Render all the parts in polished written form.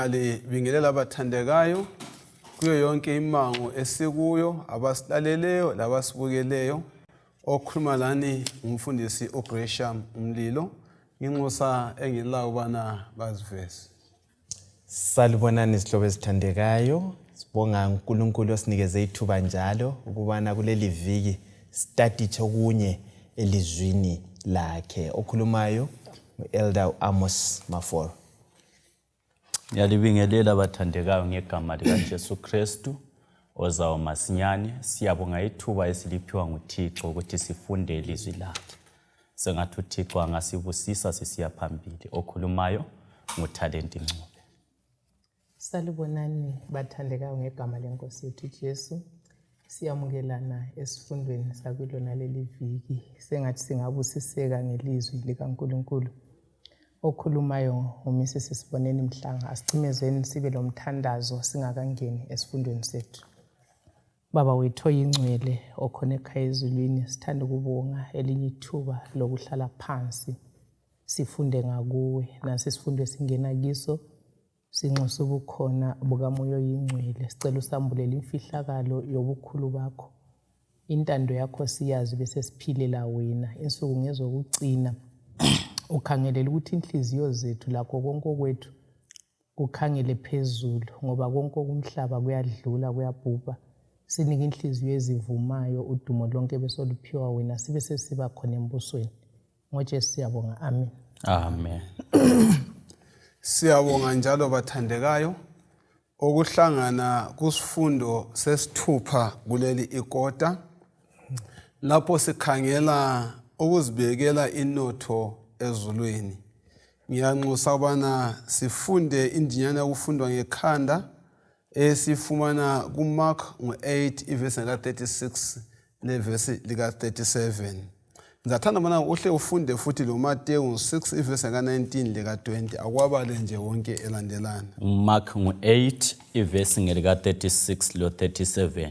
Ngiyalibingelela abathandekayo kuyo yonke imango esikuyo, abasilaleleyo labasibukeleyo. Okhuluma lani umfundisi uGresham Umlilo. Inxusa engilayo bana bazivese. Salubonani izihlobo ezithandekayo. Sibonga uNkulunkulu osinikeze ithuba njalo ukubana kuleli viki study okunye elizwini lakhe. Okhulumayo uElder Amos Maforo. Ngiyalibingelela abathandekayo ngegama likaJesu Kristu ozayo masinyane. Siyabonga ithuba esiliphiwa nguThixo ukuthi sifunde ilizwi lakhe. Sengathi uThixo angasibusisa sisiya phambili. Okhulumayo nguThalenti Ingcebo. Salubonani bathandekayo ngegama lenkosi yethu Jesu. Siyamukelana esifundweni sakulona leli viki. Sengathi singabusiseka ngelizwi likaNkulunkulu. Okhulumayo uMrs Siboneni Mhlanga, asicimezeni sibe lomthandazo singakangeni esifundweni sethu. Baba wethu oyingcwele okhona ekhaya ezulwini, sithanda ukubonga elinye ithuba lokuhlala phansi sifunde ngakuwe. Nasi isifundo esingena kiso sinxusa ubukhona bukamoya oyingcwele. Sicela usambulela imfihlakalo yobukhulu bakho. Intando yakho siyazi bese siphilela wena insuku ngezokugcina. Ukhangelela ukuthi inhliziyo zethu lakho konke kwethu kukhangele phezulu, ngoba konke kumhlaba kuyadlula kuyabhubha. Sinika inhliziyo ezivumayo udumo lonke besoluphiwa wena, sibe sesiba khona embusweni. NgoJesu siyabonga, amen. Amen. Siyabonga njalo bathandekayo okuhlangana kusifundo sesithupha kuleli ikota, lapho sikhangela ukuzibekela inotho ezulwini. Ngiyanxusa bana sifunde indinyana yokufundwa ngekhanda esifumana kuMark 8 ivesi lika-36 nevesi lika-37. Ngizathanda bana uhle ufunde futhi lo Mateyu 6 ivesi lika-19 lika-20. Akwabale nje wonke elandelana. Mark 8 ivesi ngelika-36 lo-37.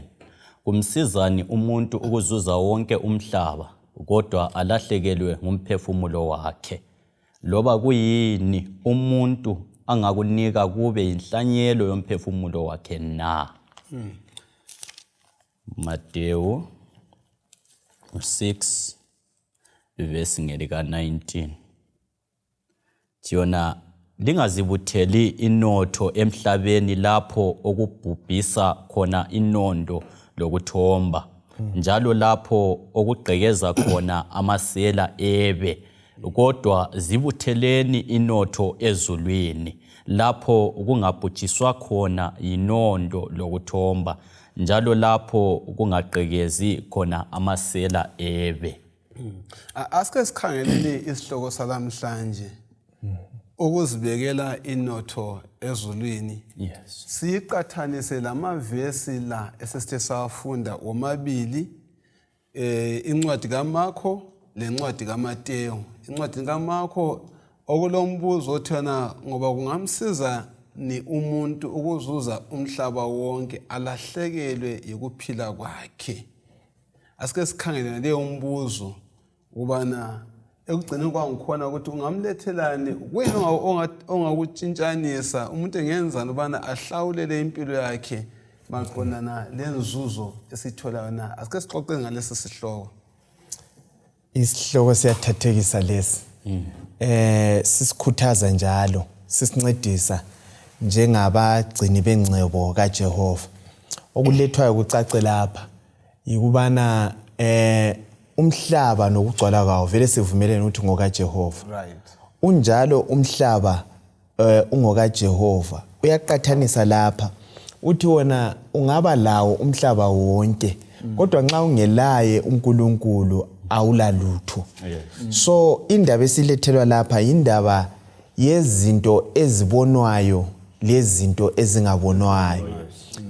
Kumsizani umuntu ukuzuza wonke umhlaba kodwa alahlekelwe ngumphefumulo wakhe. Loba kuyini umuntu angakunika kube inhlanyelo yomphefumulo wakhe na. Mateyu 6 verse ngelika-19. Tiyona lingazibutheli inotho emhlabeni lapho okubhubhisa khona inondo lokuthomba. Njalo lapho okugqekeza khona amasela ebe, kodwa zibutheleni inotho ezulwini lapho kungabhujiswa khona inondo lokuthomba, njalo lapho kungagqekezi khona amasela ebe. Asike sikhangelele isihloko salamhlanje. Ukuzibekela inotho ezulwini. Yes. Siqathanise lamavesi la esesithe sawafunda omabili, incwadi kaMarko lencwadi kaMateyu. Incwadi kaMarko okulombuzo othana ngoba kungamsiza ni umuntu ukuzuza umhlaba wonke alahlekelwe ukuphila kwakhe. Asike sikhangele leyo umbuzo ubana ekugcineni kwangikhona ukuthi ungamlethelani wena ongakutshintshanisa umuntu engenzani ubana ahlawulele impilo yakhe maqondana lenzuzo esithola na. Asike sixoxe ngalesi sihloko. Isihloko siyathathekisa lesi. Sisikhuthaza njalo, sisincedisa njengabagcini bengcebo kaJehova. Okulethwayo ukucace lapha yikubana umhlaba nokugcwala kwawo vele sivumelene ukuthi ngokaJehova. Right. Unjalo umhlaba ungokaJehova. Uyaqathanisa lapha uthi wona ungaba lawo umhlaba wonke, kodwa nxa ungelaye uNkulunkulu awulalutho. So indaba esilethelwa lapha indaba yezinto ezibonwayo lezinto ezingabonwayo.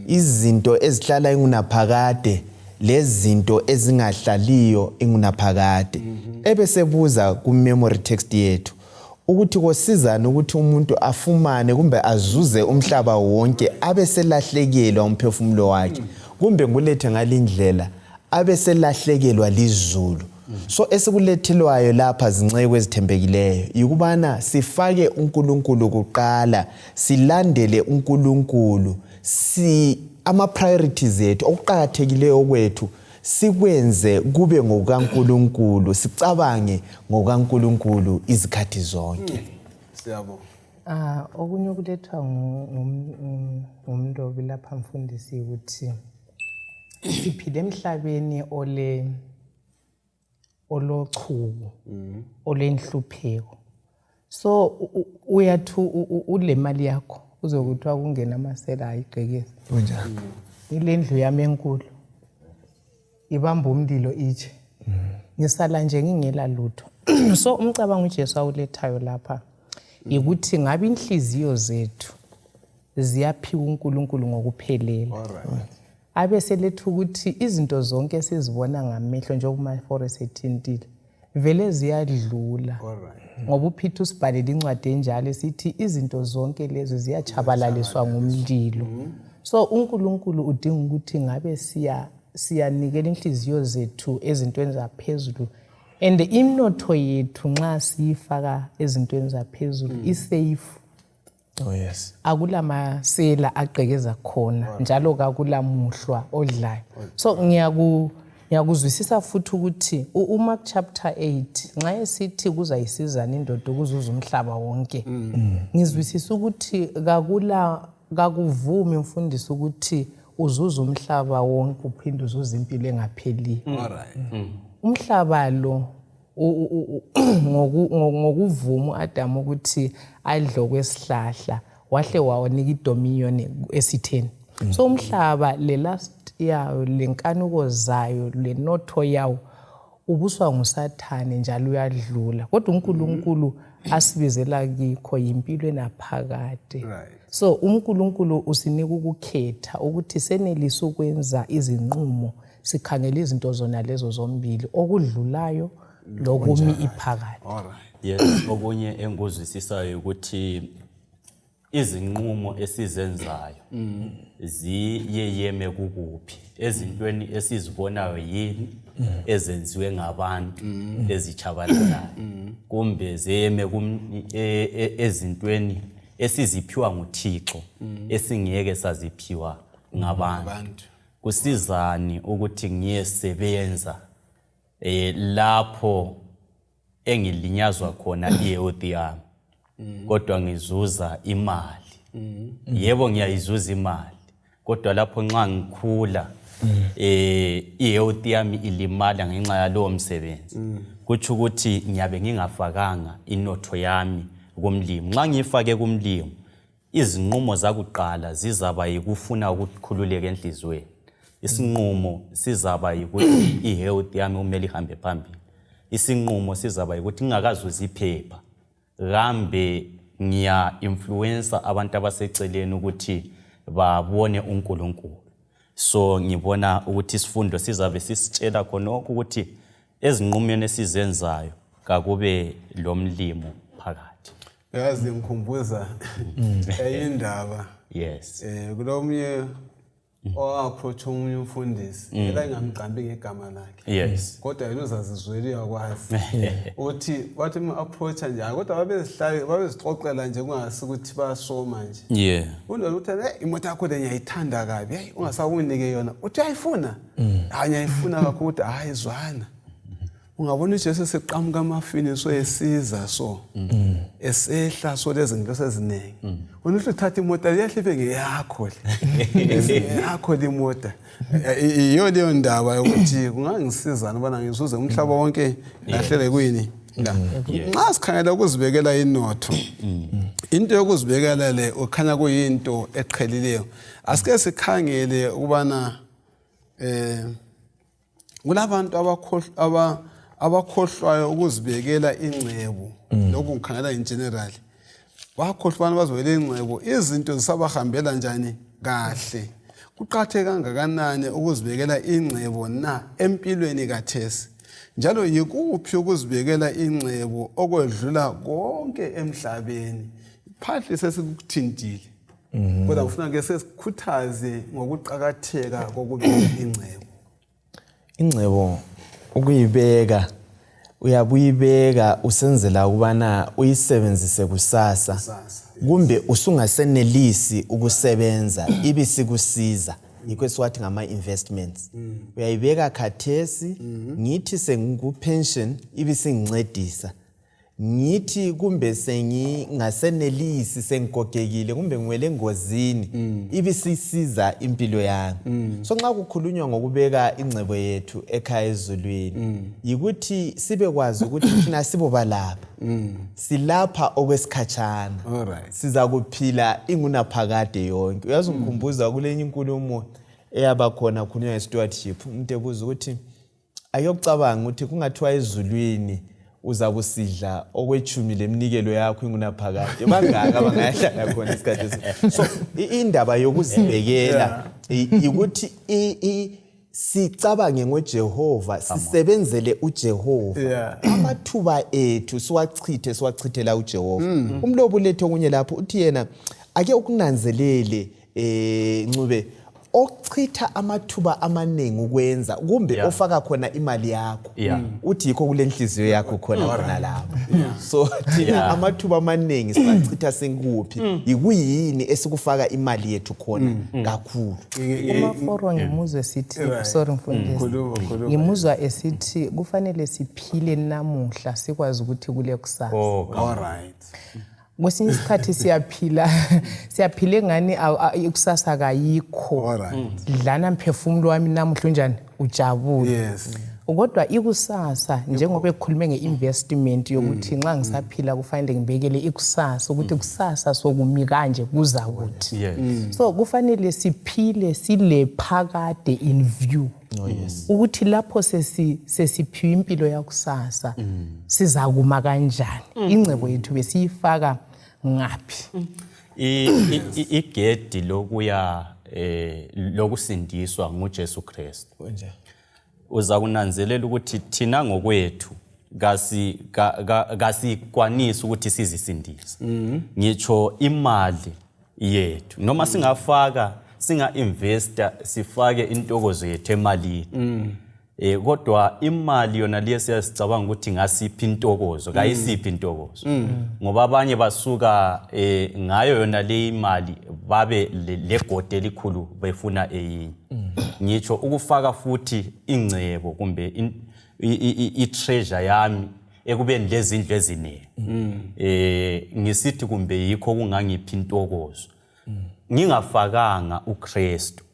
Izinto ezihlala ingunaphakade lezinto ezingahlaliyo ingunaphakade. Ebesebuza ku memory text yethu ukuthi kosizana ukuthi umuntu afumane kumbe azuze umhlaba wonke abeselahlekelwa umphefumulo wakhe, kumbe ngulethe ngalindlela abeselahlekelwa lizulu So esikulethelwayo lapha zinceku ezithembekileyo yikubana sifake uNkulunkulu kuqala, silandele uNkulunkulu, ama priorities ethu okuqhakathekileyo kwethu sikwenze kube ngokukaNkulunkulu, sicabange ngokukaNkulunkulu izikhathi zonke. Siyabonga. Okunye okulethwa ngumlobi lapha mfundisi ukuthi siphile emhlabeni olochuku, olenhlupheko. So uyathu ule mali yakho uzokuthiwa kungena amasela ayigqekeza. Kunjani? Ilendlu yami enkulu ibamba umlilo itshe. Ngisala nje ngingela lutho. So umcabango uJesu awulethayo lapha ukuthi ngabe inhliziyo zethu ziyaphiwa uNkulunkulu ngokuphelele. Abe selethu ukuthi izinto zonke esizibona ngamehlo njengoba forest ethintile vele ziyadlula. Ngoba uPeter usibhalela incwadi enjalo esithi izinto zonke lezo ziyachabalaliswa ngumlilo. So uNkulunkulu udinga ukuthi ngabe siyanikela inhliziyo zethu ezintweni zaphezulu, and imnotho yethu nxa siyifaka ezintweni zaphezulu isafe. Oh yes. Akula masela agqekeza khona njalo kakulamuhlwa odlayo. So ngiyakuzwisisa futhi ukuthi uMark chapter 8 nxa esithi kuzayisizana indoda ukuzuza umhlaba wonke, ngizwisisa ukuthi kakuvumi mfundisi ukuthi uzuza umhlaba wonke uphinde uzuza impilo engapheliyo. Umhlaba lo ngokuvuma Adam ukuthi adlo kwesihlahla wahle wawanika idominion esitheni. So umhlaba le last yawo lenkanuko zayo lenotho yawo ubuswa nguSathane njalo uyadlula, kodwa uNkulunkulu asibizela kikho impilo enaphakade. So uNkulunkulu usinika ukukhetha ukuthi senelisa ukwenza izinqumo sikhangela izinto zona lezo zombili, okudlulayo lokumi iphakade. Yes, okunye enguzwisisayo ukuthi izinqumo esizenzayo ziyeyeme kukuphi, ezintweni esizibonayo yini ezenziwe ngabantu ezichabalalayo, kumbe ziyeme ezintweni esiziphiwa nguThixo esingeke saziphiwa ngabantu. Kusizani ukuthi ngiyesebenza lapho engilinyazwa khona ihealth yami kodwa ngizuza imali. Yebo ngiyayizuza imali, kodwa lapho nxa ngikhula ihealth yami ilimala ngenxa yalowo msebenzi, kutsho ukuthi ngiyabe ngingafakanga inotho yami kumlimo. Nxa ngifake kumlimo, izinqumo zakuqala zizaba yikufuna ukukhululeka enhlizweni. Isinqumo sizaba yikuthi ihealth yami kumele ihambe phambili. Isinqumo sizaba yikuthi ngingakazuza iphepha, kambe ngiya influencer abantu abaseceleni ukuthi babone uNkulunkulu. So ngibona ukuthi isifundo sizabe sisitshela khonokho ukuthi ezinqumweni esizenzayo kakube lomlimo phakathi. Yazi ngikhumbuza indaba. Yes. Kulomnye approach omunye umfundisi ela ngamqambi ngegama lakhe. Yes. Kodwa yena uzazizwela yakwazi uthi bathi approach njalo, kodwa babezixoxela nje kungasi ukuthi basoma nje. Yeah. Unothi uthi imoto yakho le ngiyayithanda kabi, hey ungasakunike yona. Uthi ayifuna? Hayi ngiyayifuna kakhulu. Uthi hayi zwana. Ungabona uJesu seqhamuka amafini so esiza so esehla so lezi zinto sezinenge. Unothi uthatha imoto yahle ngeyakho le yakho le moto. Iyo leyo ndaba ukuthi kungangisizana bana ngizuze umhlaba wonke lahlele kuyini la. Nxa sikhangela ukuzibekela inotho, into yokuzibekela le ukhanya kuyinto eqhelileyo. Asike sikhangele ukubana kulabantu abakhohlwayo ukuzibekela ingcebo. Lokhu ngikhangela in general bakhohlwana bazobela ingcebo, izinto zisabahambela njani kahle. Kuqhatheka kangakanani ukuzibekela ingcebo na empilweni kathesi, njalo yikuphi ukuzibekela ingcebo okwedlula konke emhlabeni phathi sesikuthintile. Kodwa ufuna ke sesikhuthaze ngokuqhakatheka kokubeka ingcebo. Ingcebo ukuyibeka uyabuyibeka usenzela ukubana uyisebenzise kusasa kumbe usungasenelisi ukusebenza ibisikusiza yikho esiwathi ngama investments uyayibeka khathesi ngithi sengikupension ibisingincedisa ngithi kumbe sengingasenelisi sengigogekile kumbe ngwele engozini ibisisiza impilo yami so nxa kukhulunywa ngokubeka ingcebo yethu ekhaya ezulwini yikuthi sibe kwazi ukuthi thina siboba lapha silapha okwesikhatshana siza kuphila ingunaphakade yonke uyazi ngikhumbuza kulenye inkulumo eyaba khona khulunywa nge-stewardship umuntu ebuza ukuthi ayokucabanga ukuthi kungathiwa ezulwini uzakusidla okwechumi leminikelo yakho ingunaphakade bangaka bangayahlala khona isikhathi so indaba yokuzibekela ukuthi sicabange ngoJehova sisebenzele uJehova amathuba ethu siwachithela uJehova umlobo lethu okunye lapho uthi yena ake ukunanzelele Ncube ochitha amathuba amanengi ukwenza kumbe ofaka khona imali yakho uthi yikho kule nhliziyo yakho khona lapho so thina amathuba amanengi sibachitha senkuphi ikuyini esikufaka imali yethu khona kakhulu umaforo ngimuzwe sithi sorry mfundisi ngimuzwa esithi kufanele siphile namuhla sikwazi ukuthi kule kusasa all right Kwesinye isikhathi siyaphile ngani ikusasa kayikho dlana mphefumulo wami namuhla njani ujabule yes kodwa ikusasa njengoba ekhulume ngeinvestment yokuthi nxa ngisaphila kufanele ngibekele ikusasa ukuthi kusasa sokumi kanje kuza kuthi so kufanele siphile sile phakade in view ukuthi lapho sesiphiwe impilo yakusasa sizakuma kanjani ingcebo yethu besiyifaka ngaphi igedi lokuya lokusindiswa nguJesu Kristu uza kunanzelela ukuthi thina ngokwethu kasikwanisi ukuthi sizisindise ngitsho imali yethu noma singafaka singa-investa sifake intokozo yethu emalini kodwa imali yona liye siyasicabanga ukuthi ngasiphi intokozo kayisiphi intokozo ngoba abanye basuka ngayo yona le imali babe legode elikhulu befuna eyinye ngitsho ukufaka futhi ingcebo kumbe i-treasure yami ekubeni lezindlu eziningi ngisithi kumbe yikho kungangiphi intokozo ngingafakanga uKristu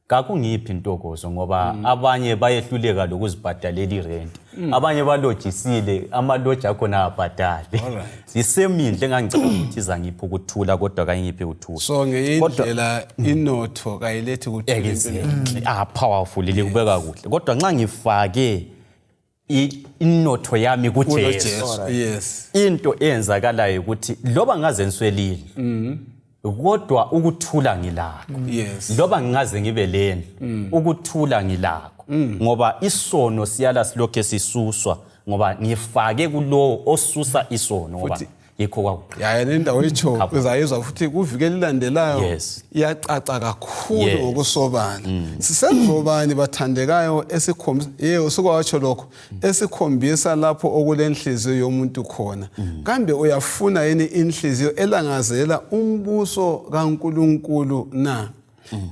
kakungiphi intokozo ngoba abanye bayehluleka lokuzibhadalela irent abanye balojisile amaloja akho na abhadale isemindle engangicabanga ukuthi izangipha ukuthula kodwa kayingiphi ukuthula so ngeyindlela inotho kayilethi ukuthula powerful likubeka kuhle kodwa nxa ngifake inotho yami kuJesu yes into eyenzakalayo ukuthi loba ngaze niswelile kodwa ukuthula ngilakho loba ngingaze ngibe leni ukuthula ngilakho ngoba isono siyala silokho sisuswa ngoba ngifake kulowo osusa isono ngoba yikho kwakuqala yayena indawo echo uzayizwa futhi kuvikela ilandelayo iyacaca kakhulu ngokusobala sisenzobani bathandekayo esikhombisa usukwatsho lokho esikhombisa lapho okulenhliziyo yomuntu khona kambe uyafuna yini inhliziyo elangazela umbuso kaNkuluNkulu na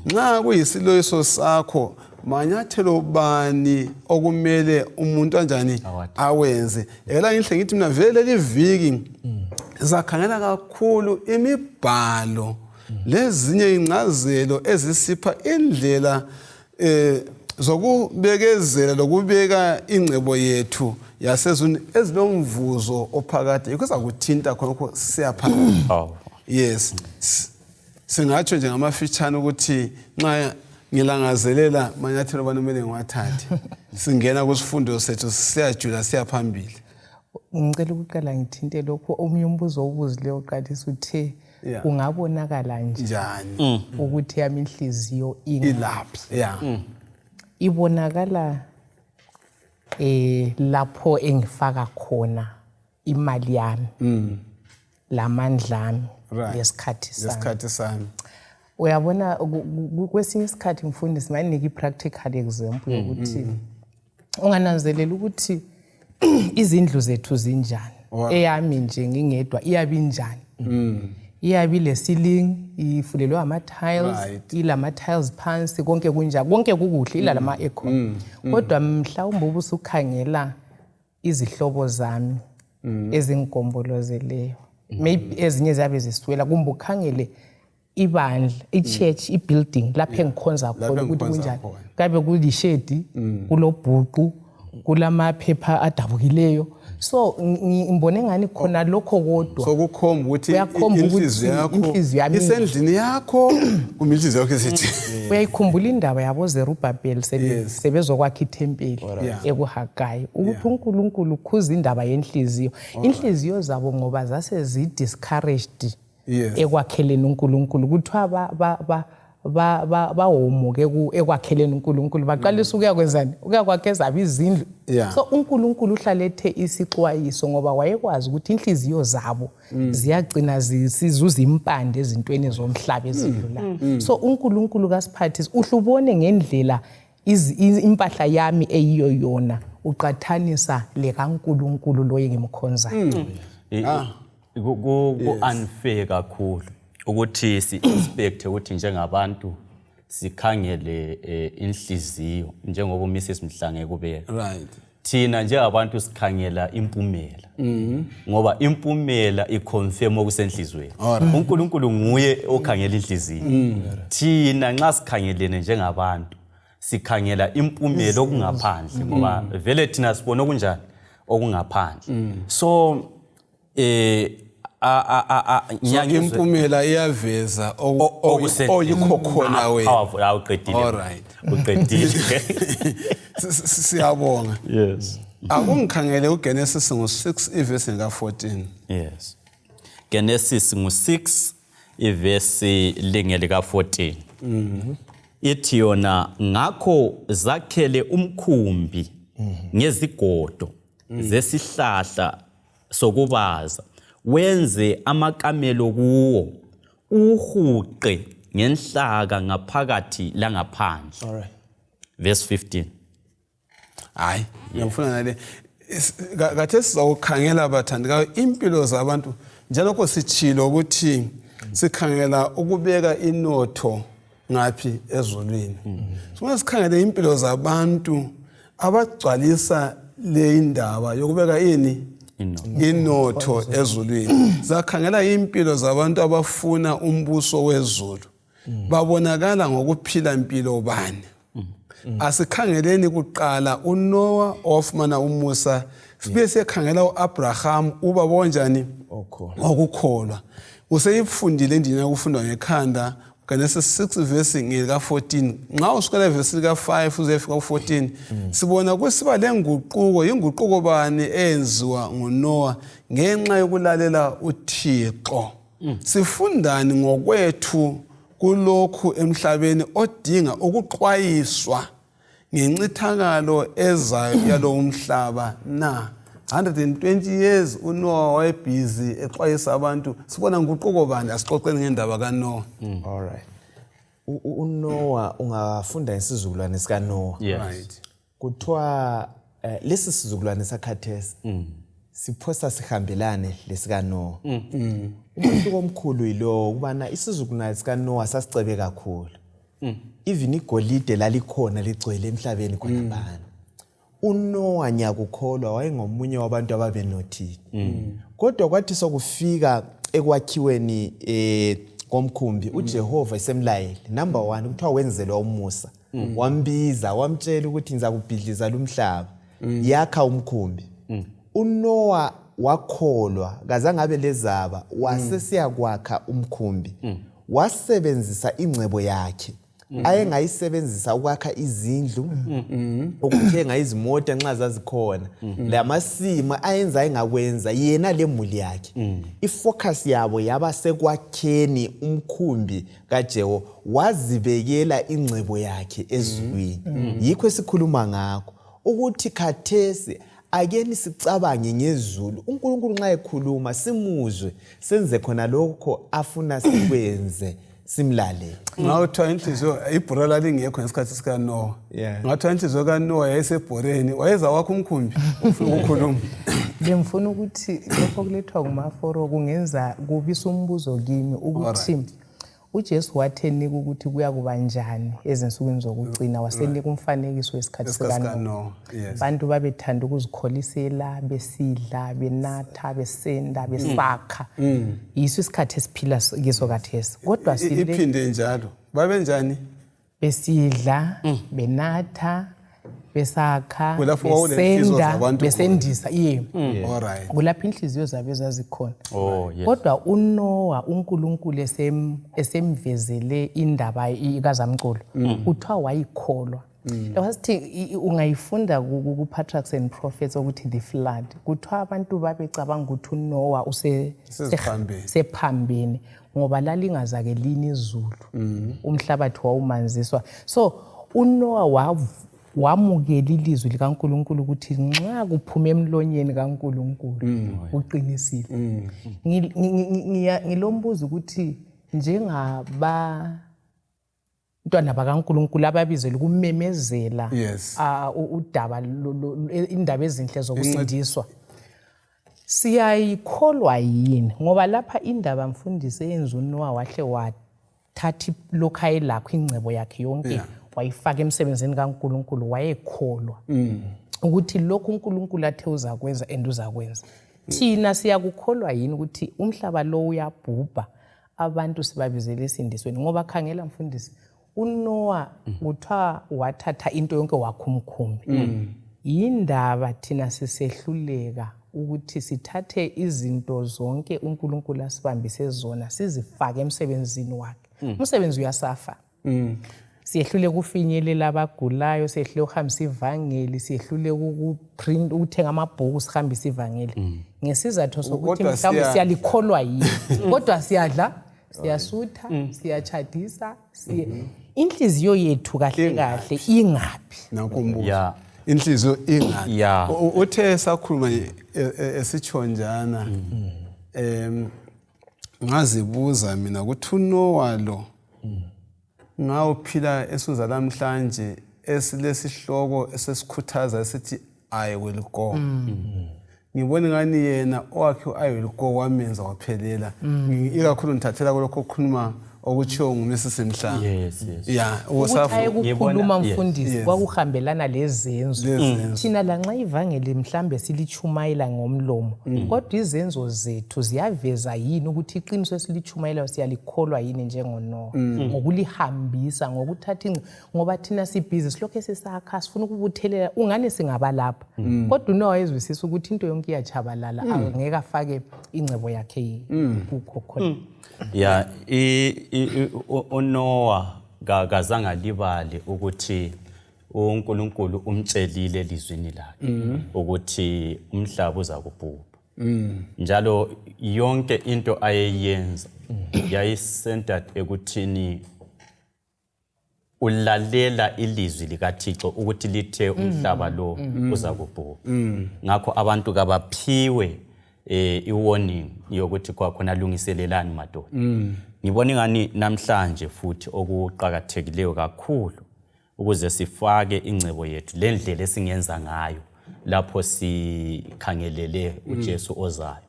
nxa kuyisiloyiso sakho manyathelo bani okumele umuntu kanjani awenze ela ngihle ngithi mina vele liviki zakhangela kakhulu imibhalo lezinye incazelo ezisipha indlela zokubekezela lokubeka ingcebo yethu yasezweni ezinomvuzo ophakade ikuza kuthinta khonokho siyaphakathi yes singatsho nje ngamafitshana ukuthi nxa ngilangazelela manyathelo banomele ngiwathathe singena kusifundo sethu siyajula siyaphambili ngicela ukuqala ngithinte lokho omunye umbuzo obuzileyo uqalisa uthe ungabonakala njani ukuthi yami inhliziyo ilaphi ibonakala lapho engifaka khona imali yami lamandla ami lesikhathi sami uyabona kwesinye isikhathi mfundisi mayinika i-practical example yokuthi ungananzelela ukuthi izindlu zethu zinjani. Eyami nje ngingedwa iyabe injani. Iyabe le ceiling ifulelwe ama-tiles, ilama-tiles phansi, konke kunjani, konke kukuhle, ilalama aircon. Kodwa mhlawumbe ubusukhangela izihlobo zami ezingigombolozeleyo. Maybe ezinye ziyabe ziswela, kumbe ukhangele ibandla, i-church, i-building lapho engikhonza khona ukuthi kunjani. Kabe kulishedi, kulobhuqu, kulamaphepha adabukileyo. So ngibone ngani khona lokho kodwa. So kukhomba ukuthi inhliziyo yakho isendlini yakho kuma inhliziyo yakho isithi. Uyayikhumbula indaba yabo Zerubabel sebezokwakha ithempeli ekuHagayi ukuthi uNkulunkulu ukhuza indaba yenhliziyo. Inhliziyo zabo ngoba zase zi-discouraged ekwakheleni uNkulunkulu kuthiwa bawomuke ekwakheleni uNkulunkulu baqalisa ukuyakwenzani ukuyakwakheza izindlu. So uNkulunkulu uhlalethe isixwayiso ngoba wayekwazi ukuthi inhliziyo zabo ziyagcina sizuza impande ezintweni zomhlaba ezidlula. So uNkulunkulu kaSiphathisi uhlubone ngendlela impahla yami eyiyo yona uqathanisa le kaNkulunkulu lo engimkhonza. Ku-unfair kakhulu ukuthi si-expect ukuthi njengabantu sikhangele inhliziyo njengoba uMrs Mhlange kubeka. Right. Thina njengabantu sikhangela impumela. Ngoba impumela iconfirm okusenhlizweni. uNkulunkulu nguye okhangela inhliziyo. Thina nxa sikhangelene njengabantu sikhangela impumela okungaphandle ngoba vele thina sibona okunjani okungaphandle. So impumela iyaveza oyikho khona wena. Awuqedile. All right. Uqedile. Siyabonga. Yes. Akungikhangele uGenesis ngo-6 ivesi ka-14. Yes. Genesis ngo-6 ivesi lingeli ka-14. Ithi yona ngakho zakhele umkhumbi ngezigodo zesihlahla sokubaza wenze amakamelo kuwo uhuqe ngenhlaka ngaphakathi langaphandle. All right. Verse 15. Hayi, ngiyafuna nale kathe sizawukhangela abathandikayo impilo zabantu njalo ko sichilo ukuthi sikhangela ukubeka inotho ngaphi ezulwini. Sona sikhangele impilo zabantu abagcwalisa le indaba yokubeka ini inotho ezulwini. Zakhangela impilo zabantu abafuna umbuso wezulu. Babonakala ngokuphila impilo bani. Asikhangeleni kuqala uNoah ofumana umusa. Sibe sikhangela uAbraham uba bonjani okukholwa. Useyifundile indina yokufundwa ngekhanda Genesis 6 verse ngeka 14. Nxa usukela verse lika 5 uzefika ku14 sibona kusiba lenguquko inguquko bani enziwa nguNoah ngenxa yokulalela uThixo. Sifundani ngokwethu kulokhu emhlabeni odinga ukuxwayiswa ngencithakalo ezayo yalo umhlaba na 120 years uNoah wayebusy exwayisa abantu. Sibona nguquko bani asixoxeni ngendaba kaNoah. All right. uNoah ungafunda isizukulwane sikaNoah. Right. Kuthiwa lesi sizukulwane sakhathesi siphosa sihambelane lesikaNoah. Umehluko omkhulu yilo kubana isizukulwane sikaNoah sasicebe kakhulu. Even igolide lalikhona ligcwele emhlabeni khona bani. uNoah nyakukholwa wayengomunye wabantu ababenothile. Kodwa kwathi sokufika ekwakhiweni komkhumbi uJehova isemlayele number 1 kuthiwa wenzelwa umusa. Wambiza wamtshela ukuthi ngizakubhidliza lumhlaba. Yakha umkhumbi. uNoah wakholwa kazange abe lezaba wasesiyakwakha umkhumbi. Wasebenzisa ingcebo yakhe ayengayisebenzisa ukwakha izindlu ukuthenga izimota nxa zazikhona lamasima ayenza engakwenza yena lemuli yakhe. Ifocus yabo yaba sekwakheni umkhumbi kaJehova wazibekela ingcebo yakhe ezulwini. Yikho esikhuluma ngakho ukuthi khathesi akeni sicabange ngezulu. uNkulunkulu nxa ekhuluma simuzwe senze khona lokho afuna sikwenze simlalele. Ngawuthiwa inhliziyo ibhora lalingekho ngesikhathi sika Noah. Yeah. Ngathiwa inhliziyo ka Noah yayisebhoreni wayeza wakho umkhumbi ufika ukukhuluma. Bengifuna ukuthi lokho kulethwa kumaforo kungenza kubisa umbuzo kimi ukuthi uJesu wathenika ukuthi kuya kuba njani ezinsukwini zokugcina wasenika umfanekiso wesikhathi sika Noah. Abantu babethanda ukuzikholisela besidla benatha besenda besakha. Yiso isikhathi esiphila kiso kathesi. Kodwa iphinde njalo. Babe njani? Besidla benatha besakha besenda besendisa alright. Kulapha inhliziyo zabe zazikhona. Yes. Kodwa uNoah uNkulunkulu esemvezele indaba ikazamculo uthiwa wayikholwa. Wasithi ungayifunda ku Patriarchs and Prophets ukuthi the flood kuthiwa abantu babecabanga ukuthi uNoah sephambene ngoba lalingazake lini izulu umhlabathi wawumanziswa. So uNoah wamukela ilizwi likaNkulunkulu ukuthi nxa kuphume emlonyeni kaNkulunkulu uqinisile. Ngilombuzo ukuthi njengaba ntwana bakaNkulunkulu ababizela ukumemezela udaba indaba ezinhle zokusindiswa siyayikholwa yini ngoba lapha indaba mfundisi eyenza uNoah wahle wathatha lokho ayelakho ingcebo yakhe yonke wayifaka emsebenzini kaNkulunkulu wayekholwa ukuthi lokhu uNkulunkulu athe uzakwenza uzakwenza. Thina siyakukholwa yini ukuthi umhlaba lo uyabhubha abantu sibabizele isindisweni ngoba khangela mfundisi uNoah uthiwa wathatha into yonke wakhumkhumbi. Yindaba thina sisehluleka ukuthi sithathe izinto zonke uNkulunkulu asibambise zona sizifake emsebenzini wakhe. Umsebenzi uyasafa. Siyehlule ukufinyelela abagulayo, siyehlule ukuhambisa ivangeli, siyehlule ukuprint ukuthenga amabhuku sihambisa ivangeli. Ngesizathu sokuthi mhlawumbe siyalikholwa yini. Kodwa siyadla, siyasutha, siyachadisa, inhliziyo yethu kahle kahle ingaphi? Nakumbuzo. Inhliziyo ingaphi? Uthe sakhuluma esithonjana ngazibuza mina ukuthi uNoah lo ngawuphila esuza namhlanje esilesihloko esesikhuthaza esithi I will go. Ngibona ngani yena owakhe I will go wamenza waphelela. Ikakhulu ngithathela lokho okukhuluma okutshiwo nguMrs Mhlanga. Ukukhuluma mfundisi kwakuhambelana lezenzo. Thina lanxa ivangeli mhlambe silichumayela ngomlomo kodwa izenzo zethu ziyaveza yini ukuthi iqiniso esilichumayela siyalikholwa yini njengoNoah ngokulihambisa ngokuthatha ngoba thina sibhizi silokho sisakha sifuna ukubuthelela ungane singaba lapha kodwa uNoah ezwisisa ukuthi into yonke iyachabalala angeke afake ingcebo yakhe kukho khona. uNoah kazange libale ukuthi uNkulunkulu umtshelile elizwini lakhe ukuthi umhlaba uza kubhubha. Njalo yonke into ayeyenza yayicentered ekuthini ulalela ilizwi likaThixo ukuthi lithe umhlaba lo uza kubhubha. Ngakho abantu kabaphiwe iwarning yokuthi kwakhona lungiselelani madoda. Ngibona ingani namhlanje futhi okuqhakathekileyo kakhulu ukuze sifake ingcebo yethu lendlela esingenza ngayo lapho sikhangelele uJesu ozayo.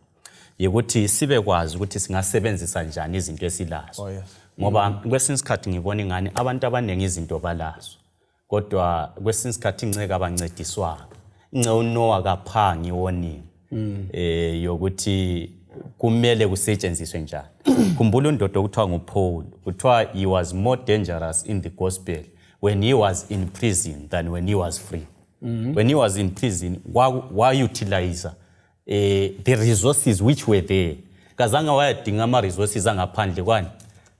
Yikuthi sibe kwazi ukuthi singasebenzisa njani izinto esilazo. Ngoba kwesinye isikhathi ngibona ingani abantu abaningi izinto balazo. Kodwa kwesinye isikhathi inceke abancediswanga. Ingce uNoah kaphangi iwarning. Yokuthi kumele kusetshenziswe njani. Khumbula undoda okuthiwa nguPaul kuthiwa he was more dangerous in the gospel when he was in prison than when he was free. When he was in prison why utilize the resources which were there kazange wayadinga ama resources angaphandle kwani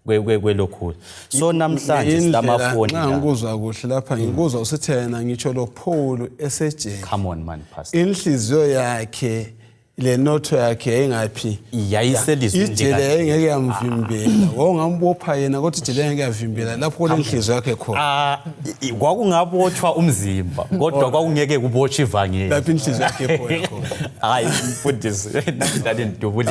kwelokho. So namhlanje silamafoni la ngikuzwa kuhle lapha ngikuzwa usithena ngitsho lo Paul esejele. Come on man pastor. Inhliziyo yakhe le notho yakhe yayingaphi yayiselizwini ijele yayingeke yamvimbela wawungambopha yena kodwa ijele yayingeke yavimbela lapho kulenhliziyo yakhe khona kwakungabotshwa umzimba kodwa kwakungeke kubotshwe ivangeli lapho inhliziyo yakhe khona hayi mfundisi namhlanje ndidubule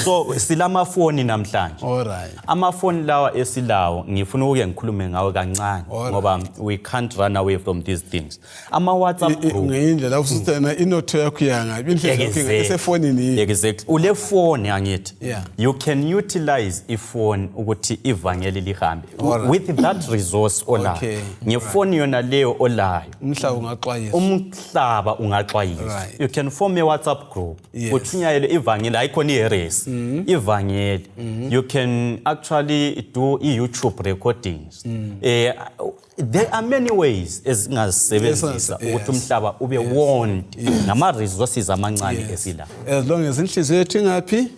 so silamafoni namhlanje alright amafoni lawa esilawo ngifuna ukuke ngikhulume ngawo kancane ngoba we can't run away from these things ama WhatsApp group ngeyindlela usithena inotho yakho yangabi inhliziyo yakhe esefonini exactly ule phone angithi Yeah. you can utilize ifone ukuthi ivangeli lihambe with that resource olayo Okay. ngefoni yona leyo olayo umhlaba ungaxwayisa Right. You can form a WhatsApp group. Yes. Uthunyayele ivangeli ayikhona iheres. Ivangeli. You can actually do YouTube recordings. There are many ways ezingazisebenzisa ukuthi umhlaba ube warned ngama resources amancane esila. As long as inhliziyo yethu ingaphi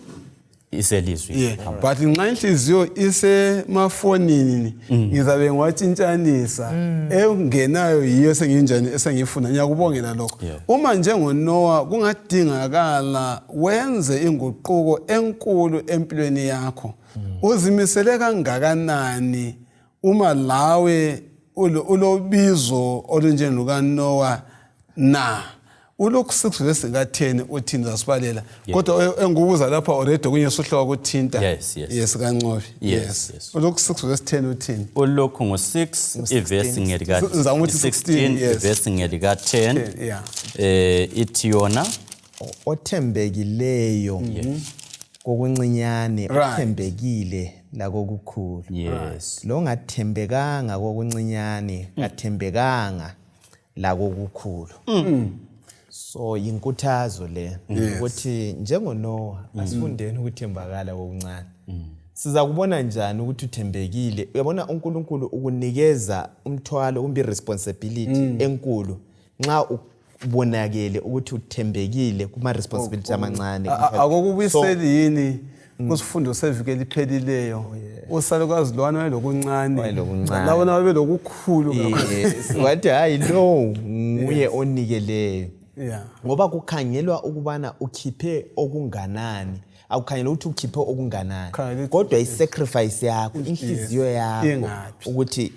Iselizwi. But nxa inhliziyo isemafonini ngizabe ngiwatshintshanisa engenayo yiyo senginjani esengifuna ngiyakubongela lokho uma njengoNoah kungadingakala wenze inguquko enkulu empilweni yakho uzimisele kangakanani uma lawe ulobizo olunjengokaNoah na ulokhu 6 verse ka10 uthini zasibalela kodwa engubuza lapha already kunye sohloka ukuthinta yes kaNcobi yes ulokhu 6 verse 10 uthini ulokhu ngo6 iverse ngelika 16 iverse ngelika 10 ithi yona othembekileyo kokuncinyane othembekile lakokukhulu yes lo ngathembekanga kokuncinyane kathembekanga lakokukhulu so inkuthazo le ukuthi njengoNoah asifundeni ukuthembakala kokuncane siza kubona njani ukuthi uthembekile uyabona uNkulunkulu ukunikeza umthwalo umbi responsibility enkulu nxa ubonakele ukuthi uthembekile kuma responsibility amancane akokubuyiseli yini kusifundo sevikela iphelileyo usalukwazi lwana lokuncane labona babe lokukhulu wathi hayi lo nguye onikeleyo ngoba kukhangelwa ukubana ukhiphe okunganani awukhangela ukuthi ukhiphe okunganani kodwa isacrifice yakho inhliziyo yakho ukuthi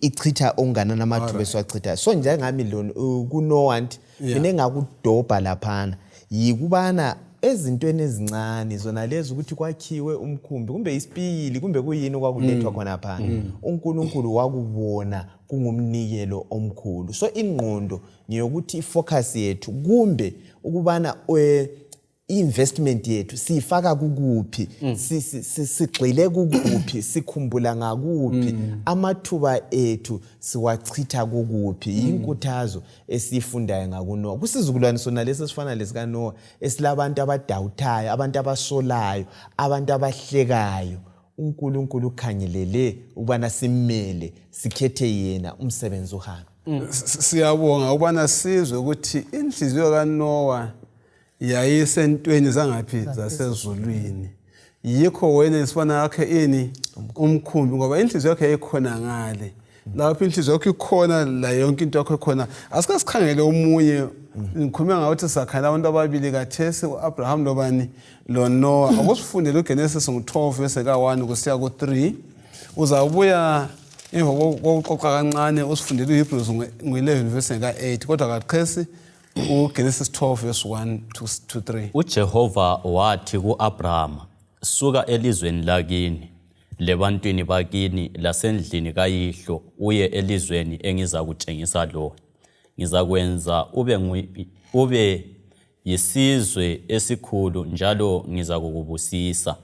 ichitha okunganani amathuba esiwachitha so njengami lo kuNoah mina engakudobha laphana yikubana ezintweni ezincane zona lezi ukuthi kwakhiwe umkhumbi kumbe isipili kumbe kuyini okwakulethwa khona phana uNkulunkulu wakubona kungumnikelo omkhulu so ingqondo ngiyokuthi ifocus yethu kumbe ukubana investment yethu sifaka kukuphi sigxile kukuphi sikhumbula ngakuphi amathuba ethu siwachitha kukuphi inkuthazo esifundayo ngakuNoah kusizukulwane sona lesi sifana lesikaNoah esilabantu abadawuthayo abantu abasolayo abantu abahlekayo uNkulunkulu ukhangelele ubana simmele sikhethe yena umsebenzi uhambe siyabonga ubana sizwe ukuthi inhliziyo kaNoah yayisentweni zangaphi zasezulwini yikho wena isifana yakhe ini umkhumbi ngoba inhliziyo yakhe yayikhona ngale lapho inhliziyo yakhe ikhona la yonke into yakhe ikhona asike sikhangele omunye ngikhuluma ngathi sakhala abantu ababili kathesi uAbraham nobani loNoah akusifundele uGenesis ngo12 verse ka1 kusiya ku3 uzabuya emva kokuxoxa kancane usifundele uHebrews ngo11 verse ka8 kodwa kaQhesi uGenesis 12 verse 1 to 3 uJehova wathi kuAbraham suka elizweni lakini lebantwini bakini lasendlini kayihlo uye elizweni engizakutshengisa lona ngizakwenza ube yisizwe esikhulu njalo ngizakukubusisa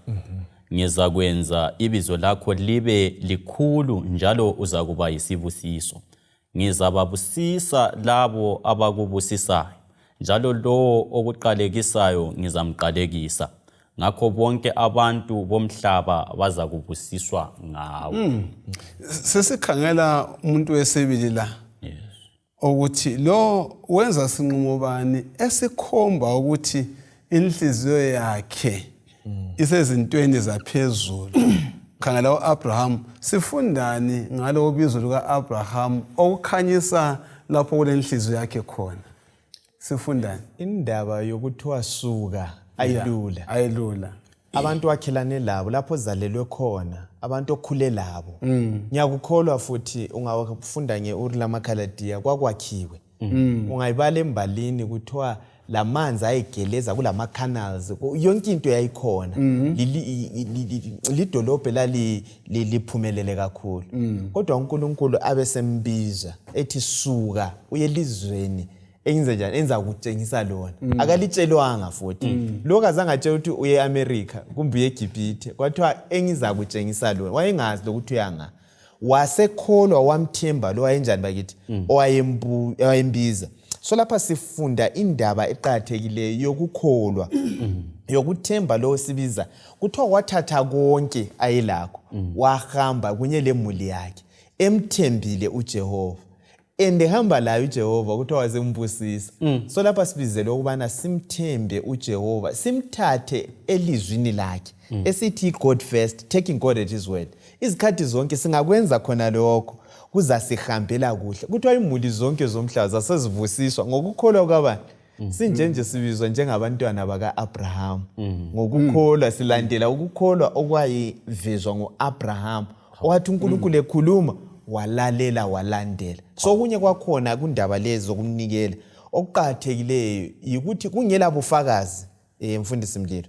ngizakwenza ibizo lakho libe likhulu njalo uzakuba yisibusiso ngizababusisa labo abakubusisayo njalo lo okuqalekisayo ngizamqalekisa ngakho bonke abantu bomhlaba bazakubusiswa ngawe sesikhangela umuntu wesibili la ukuthi lo wenza sinqumo bani esikhomba ukuthi inhliziyo yakhe isezintweni zaphezulu khangela uAbraham sifundani ngalo bizo likaAbraham okukhanyisa lapho kulenhliziyo yakhe khona Sifundani? Indaba yokuthiwa suka ayilula. Ayilula. Abantu wakhelane labo lapho zalelwe khona, abantu okhule labo. Ngiyakukholwa futhi ungafunda ngeuri lamakhaladiya kwakwakhiwe. Ungayibala embalini kuthiwa lamanzi ayegeleza kulama canals, yonke into yayikhona. Lidolobhe liphumelele kakhulu. Kodwa uNkulunkulu abesembiza ethi suka uye elizweni enze njani enza ukutshengisa lona. Akalitshelwanga futhi. Lokho azangatshela ukuthi uye eAmerica kumbe uye eGibhithe. Kwathiwa engiza kutshengisa lona. Wayengazi lokuthi uyanga. Wasekholwa wamthemba lo wayenjani bakithi owayembiza. So lapha sifunda indaba eqhathekile yokukholwa yokuthemba lo sibiza. Kuthiwa wathatha konke ayelakho wahamba kunye lemuli yakhe emthembile uJehova. Endehamba layo uJehova kuthiwa wazembusisa. So lapha sibizele ukubana simthembe uJehova, simthathe elizwini lakhe. Esithi God first, taking God at his word. Izikhathi zonke singakwenza khona lokho kuzasihambela kuhle. Kuthiwa imuli zonke zomhlaba zasezivusiswa ngokukholwa kwabani? Sinjenje sibizwa njengabantwana baka-Abraham. Ngokukholwa silandela ukukholwa okwayivezwa ngo-Abraham. Owathi uNkulunkulu ekhuluma walalela walandela. So kunye kwakhona kundaba lezi zokumnikela okuqhathekileyo yikuthi kungela bufakazi mfundisi Mlilo.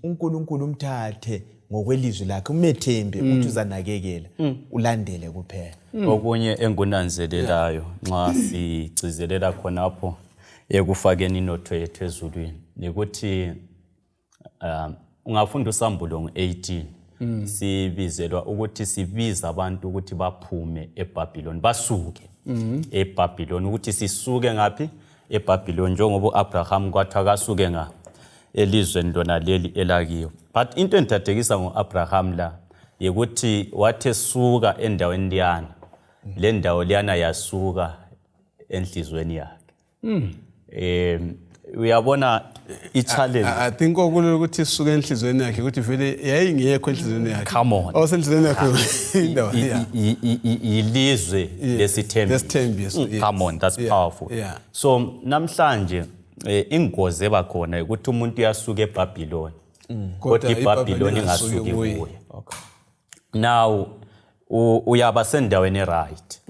uNkulunkulu umthathe ngokwelizwi lakhe umethembe ukuthi uzanakekela ulandele kuphela. Okunye engunanzelelayo nxa sigcizelela khonapho ekufakeni inotho yethu ezulwini nikuthi ungafunda uSambulo ngo-18 sibizelwa ukuthi sibiza abantu ukuthi baphume eBhabhiloni basuke eBhabhiloni ukuthi sisuke ngapi eBhabhiloni njengoba uAbraham kwathi akasuke nga elizweni lona leli elakiyo. But into entatekisa ngoAbraham la yikuthi wathe suka endaweni liyana le ndawo liyana yasuka enhlizweni yakhe. Uyabona i-challenge. I think okulula ukuthi isuke enhlizweni yakhe ukuthi vele yayingekho enhlizweni yakhe. Come on. Awusenhlizweni yakhe indawo yilizwe lesithembiso. Come on, that's powerful. So namhlanje ingozi ebakhona ukuthi umuntu uyasuka eBhabhiloni kodwa iBhabhiloni ingasuki kuye. Now uyaba sendaweni right,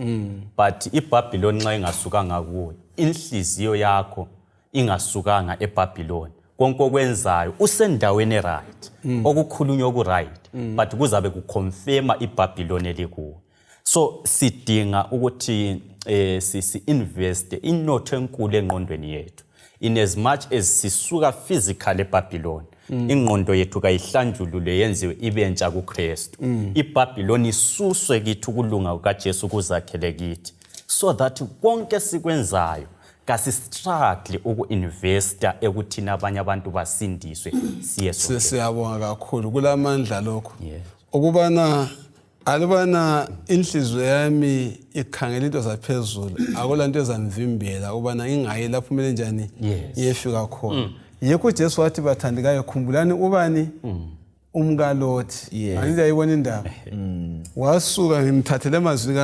but iBhabhiloni nxa ingasukanga kuwe, inhliziyo yakho ingasukanga eBhabhiloni, konke okwenzayo usendaweni right, okukhulunywa ku right, but kuzabe kuconfirma iBhabhiloni elikuwe. So sidinga ukuthi si-invest inotho enkulu engqondweni yethu. In as much as sisuka physically eBhabhiloni, ingqondo yethu kayihlanjulule yenziwe ibentsha kuKristu. iBhabhiloni isuswe kithi ukulunga kukaJesu kuzakhele kithi. So that konke sikwenzayo kasistruggle uku-investa ekuthina abanye abantu basindiswe siye sonke. Siyabonga kakhulu kulamandla lokho. Ukubana alubana inhliziyo yami ikhangela into zaphezulu akula nto ezangivimbela ubana ngingayi lapho kumele njani ngiyefika khona. Yikho Jesu wathi bathandekayo khumbulani ubani umkaLothi. Angizayibona indaba. Wasuka ngimthathele amazwi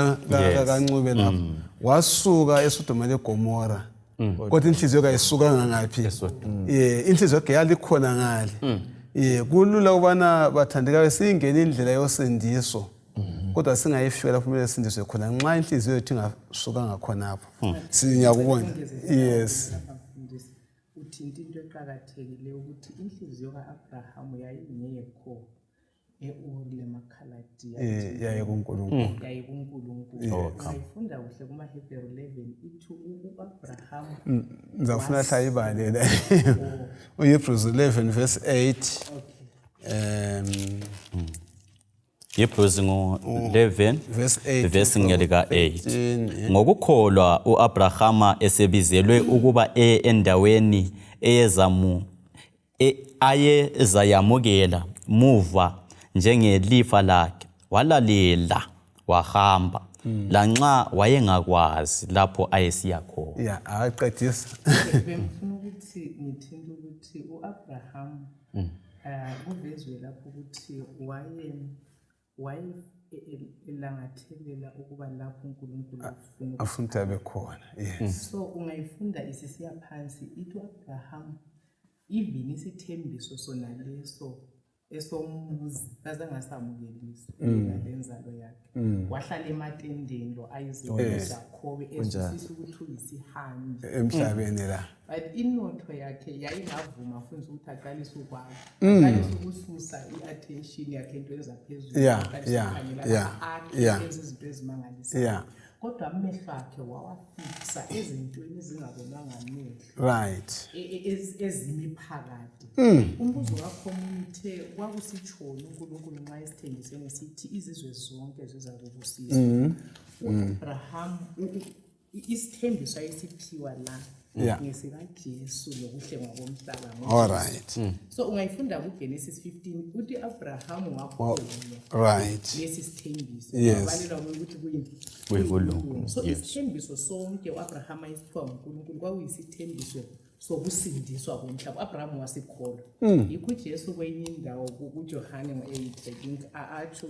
kaNcube lapho. Wasuka eSodoma leGomora. Kodwa inhliziyo kayisukanga ngaphi? Inhliziyo yakhe yalikhona ngale. Kulula ubana bathandekayo singene indlela yosendiso. Kodwa singayifika lapho kumele sindiswe khona nxa inhliziyo yethu ingasukanga khonapho. Siyakubona. Yes. Uthinta into eqhakathekile ukuthi inhliziyo kaAbraham yayingekho eUri lemakhaladiya. YayikuNkulunkulu. YayikuNkulunkulu. Sayifunda kuhle kumaHebrew 11 ithi uAbraham ngizafuna hlayibale la. uHebrews 11 verse 8. Hebrews ngo-11 verse ngelika-8. Ngokukholwa uAbrahama esebizelwe ukuba endaweni ayezayamukela muva njengelifa lakhe walalela wahamba lanxa wayengakwazi lapho ayesiya khona. Aqedisa. Bengifuna ukuthi ngithinte ukuthi uAbraham kuvezwe lapho ukuthi elangathelela ukuba lapho uNkulunkulu afuna afuna ukuthi abe khona. Yes. so ungayifunda isisiya phansi ithi uAbraham even isithembiso sona leso esomuzi kazangasamukelisi ngalenzalo yakhe wahlala ematendeni lo Isaac Jacob esisho ukuthi uyisihambi Emhlabeni la. but inotho yakhe yayingavuma futhi ukuthi aqalise ukwakha aqalise ukususa iattention yakhe into ezaphezulu izinto ezimangalisayo kodwa amehlo akhe wawafixa ezintweni ezingabonwanga amehlo Right. ezimiphakade umbuzo wakhomunithe kwakusitshona uNkulunkulu nxa esithenjisweni sithi izizwe zonke zizakubusiswa uAbraham isithembiso ayesiphiwa la ngesikaJesu nokuhlengwa komhlaba All right. so ungayifunda kuGenesis 15 uthi Abraham wakholwa Right. lesi sithembiso Yes. wabalelwa ukuthi kuyinkulungu. so Yes. isithembiso sonke uAbraham ayisiphiwa uNkulunkulu kwakuyisithembiso sokusindiswa komhlaba uAbraham wasikholwa yikho uJesu kwenye indawo kuJohane ngo-8 atsho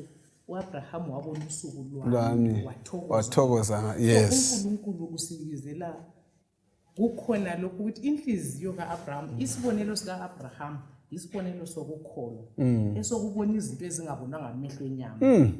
uAbraham wabona usuku lwami wathokoza. Yes. uNkulunkulu usibizela kukhona lokhu ukuthi inhliziyo kaAbraham isibonelo sikaAbraham isibonelo sokukholwa esokubona izinto ezingabonwanga amehlo enyama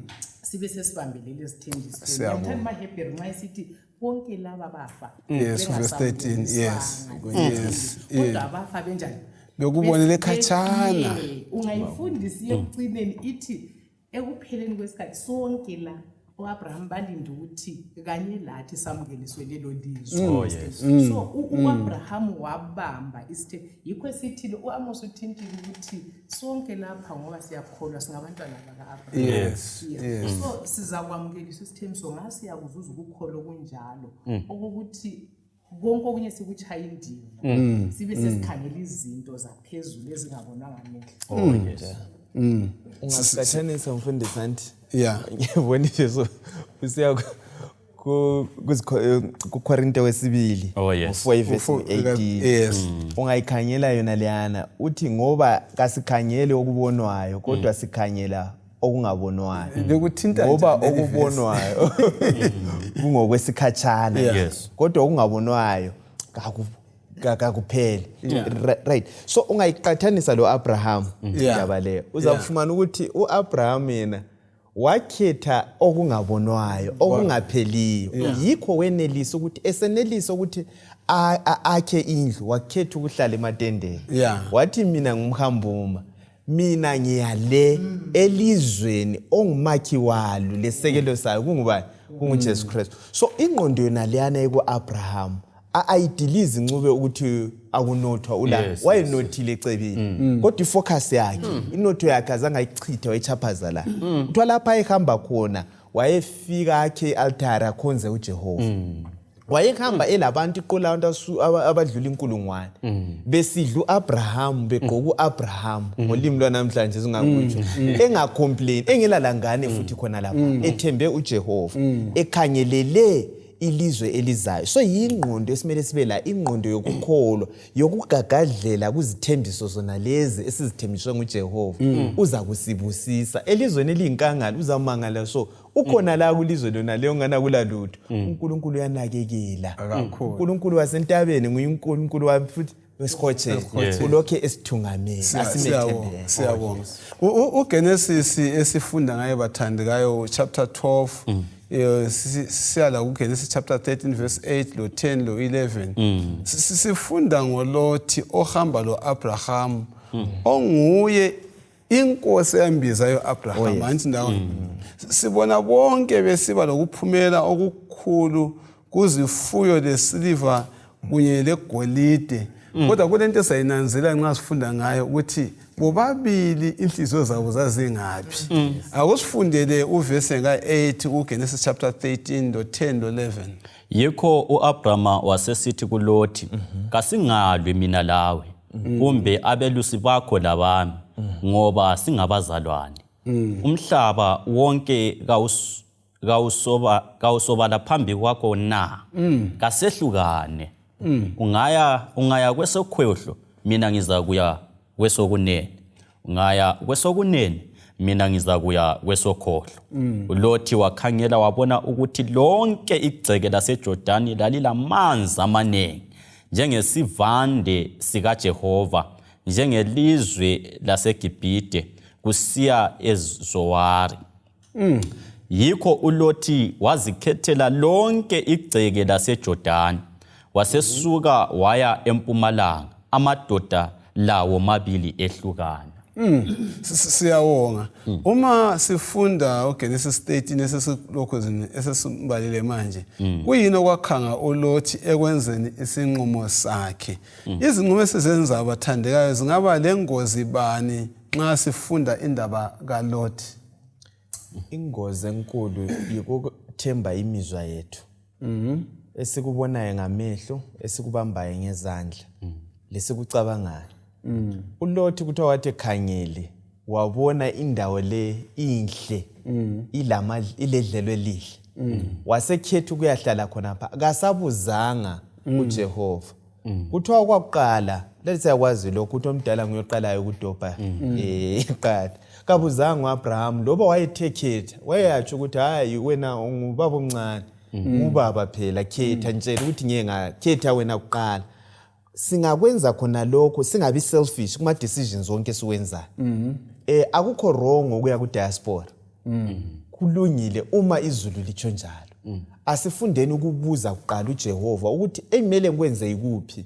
sibe sesibambelele isithembiso ngiyamthanda amaHebheru nxa isithi bonke laba bafa Yes, verse 13. Yes. Yes. kodwa abafa benjani Bekubonele khatshana. ungayifundisa ekucineni ithi ekupheleni kwesikhathi sonke la uAbraham balinde ukuthi kanye lathi samukeliswe lelo lizwe so uAbraham wabamba isithembiso yikho esithile uAmos uthintile ukuthi sonke lapha ngoba siyakholwa singabantwana bakaAbraham Yes. so sizakwamukeliswa isithembiso ngasiyakuzuza ukukholwa kunjalo okuthi konke okunye sikuchaya indiva sibe sesikhangela izinto zaphezulu ezingabonwanga amehlo ungasiqhathanisa mfundisi anti Yeah. so usiya kuKorinte wesibili 4:18 Yes. ungayikhangela yona leyana uthi ngoba kasikhangele okubonwayo kodwa sikhangela okungabonwayo Bekuthinta ngoba okubonwayo kungokwesikhatshana kodwa okungabonwayo kakupheli right so ungayiqhathanisa lo Abraham indaba leyo uzafumana ukuthi uAbraham yena wakhetha okungabonwayo okungapheliyo yikho wenelisa ukuthi esenelisa ukuthi akhe indlu wakhetha ukuhlala ematendeni wathi mina ngumhambuma mina ngiyale elizweni ongumakhi walo lesekelo sayo kungubani kunguJesu Kristu so ingqondo yona leyana ekuAbraham ayidilize incube ukuthi akunothwa ula wayenothile ecebeni kodwa ifocus yakhe inotho yakhe azange ayichithe wayichaphaza la kuthiwa lapha ehamba khona wayefika akhe altare akhonze uJehova wayehamba elabantu iqola abantu abadlula inkulungwane besidla uAbraham begqoka uAbraham ngolimi lwanamhlanje singakutsho engacomplain engelalangane futhi khona lapha ethembe uJehova ekhangelele ilizwe elizayo so yingqondo esimele sibe la ingqondo yokukholwa yokugagadlela kuzithembiso zona lezi esizithembiswe nguJehova uza kusibusisa elizweni eliyinkangala uzamangala so ukhona la kulizwe lona leyo ngana kulalutho uNkulunkulu uyanakekela uNkulunkulu wasentabeni nguNkulunkulu wafuthi wesikhotheni ulokho esithungameni asimethembele siyabonga uGenesis esifunda ngaye bathandikayo chapter 12 siyala kuGenesis chapter 13 verse 8 lo 10 lo 11 sifunda ngolothi ohamba lo Abraham onguye inkosi eyambizayo Abraham anti ndawo sibona bonke besiba lokuphumela okukhulu kuzifuyo lesiliva kunye legolide kodwa kulento esayinanzela nxa sifunda ngayo ukuthi bobabili inhliziyo zabo zazingaphi akusifundele uverse ka8 kuGenesis chapter 13 lo 10 lo 11 yikho uAbrahama wasesithi kuLothi kasingalwe mina lawe kumbe abelusi bakho labami ngoba singabazalwane umhlaba wonke kawusobala phambi kwakho na kasehlukane ungaya kwesokhwehlo mina ngiza kuya kwesokunene ungaya kwesokunene mina ngizakuya kwesokhohlo. uLothi wakhangela wabona ukuthi lonke igceke laseJordani lalilamanzi amaningi njengesivande sikaJehova, njengelizwe laseGibhite kusiya eZowari. Yikho uLothi wazikhethela lonke igceke laseJordani, wasesuka waya empumalanga, amadoda lawo mabili ehlukana. Siyawonga. Uma sifunda uGenesis 13 esesilokho esesibalile manje, kuyini okwakhanga uLothi ekwenzeni isinqumo sakhe? Izinqumo esizenza abathandekayo zingaba lengozi bani nxa sifunda indaba kaLothi? Ingozi enkulu yikuthemba imizwa yethu. Esikubonayo ngamehlo, esikubambayo ngezandla, lesikucabangayo. uLothi kuthiwa wathi khangele wabona indawo le inhle, iledlelo elihle. Wasekhetha ukuyahlala khonapha, akasabuzanga uJehova. Kuthiwa kwakuqala, lesiyakwazi lokho ukuthi omdala nguyoqalayo ukudobha iqala. Kabuzanga uAbraham loba wayethekhetha, wayeyatsho ukuthi hayi wena ungubaba omncane, ubaba phela khetha nje ukuthi ngeke ngakhetha wena kuqala. Singakwenza khona lokho, singabi selfish kuma decisions zonke siwenzayo. Akukho wrong ukuya ku diaspora. Kulungile uma izulu litsho njalo. Asifundeni ukubuza kuqala uJehova ukuthi emele ngikwenze ikuphi.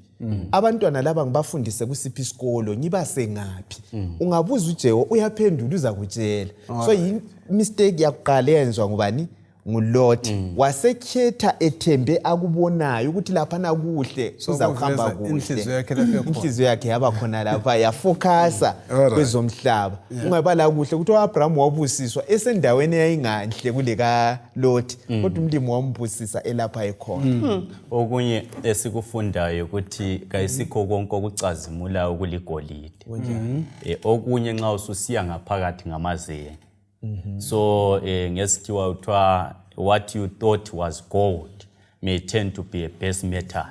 Abantwana laba ngibafundise kusiphi isikolo, ngibase ngaphi. Ungabuza uJehova uyaphendula uzakutshela. So yi mistake yakuqala yenzwa ngubani? nguLothi. Wasekhetha ethembe akubonayo ukuthi lapha na kuhle uzakuhamba kuhle. Inhliziyo yakhe yaba khona lapha yafocusa kwezomhlaba. Ungabala kuhle ukuthi uAbraham wabusiswa esendaweni eyayinganhle kule kaLothi, kodwa umlimi wambusisa elapha ekhona. Okunye esikufundayo ukuthi kayisikho konke okucazimula ukuligolide. Okunye nxa ususiya ngaphakathi ngamazenge. So ngesikhiwa uthiwa what you thought was gold may turn to be a base metal.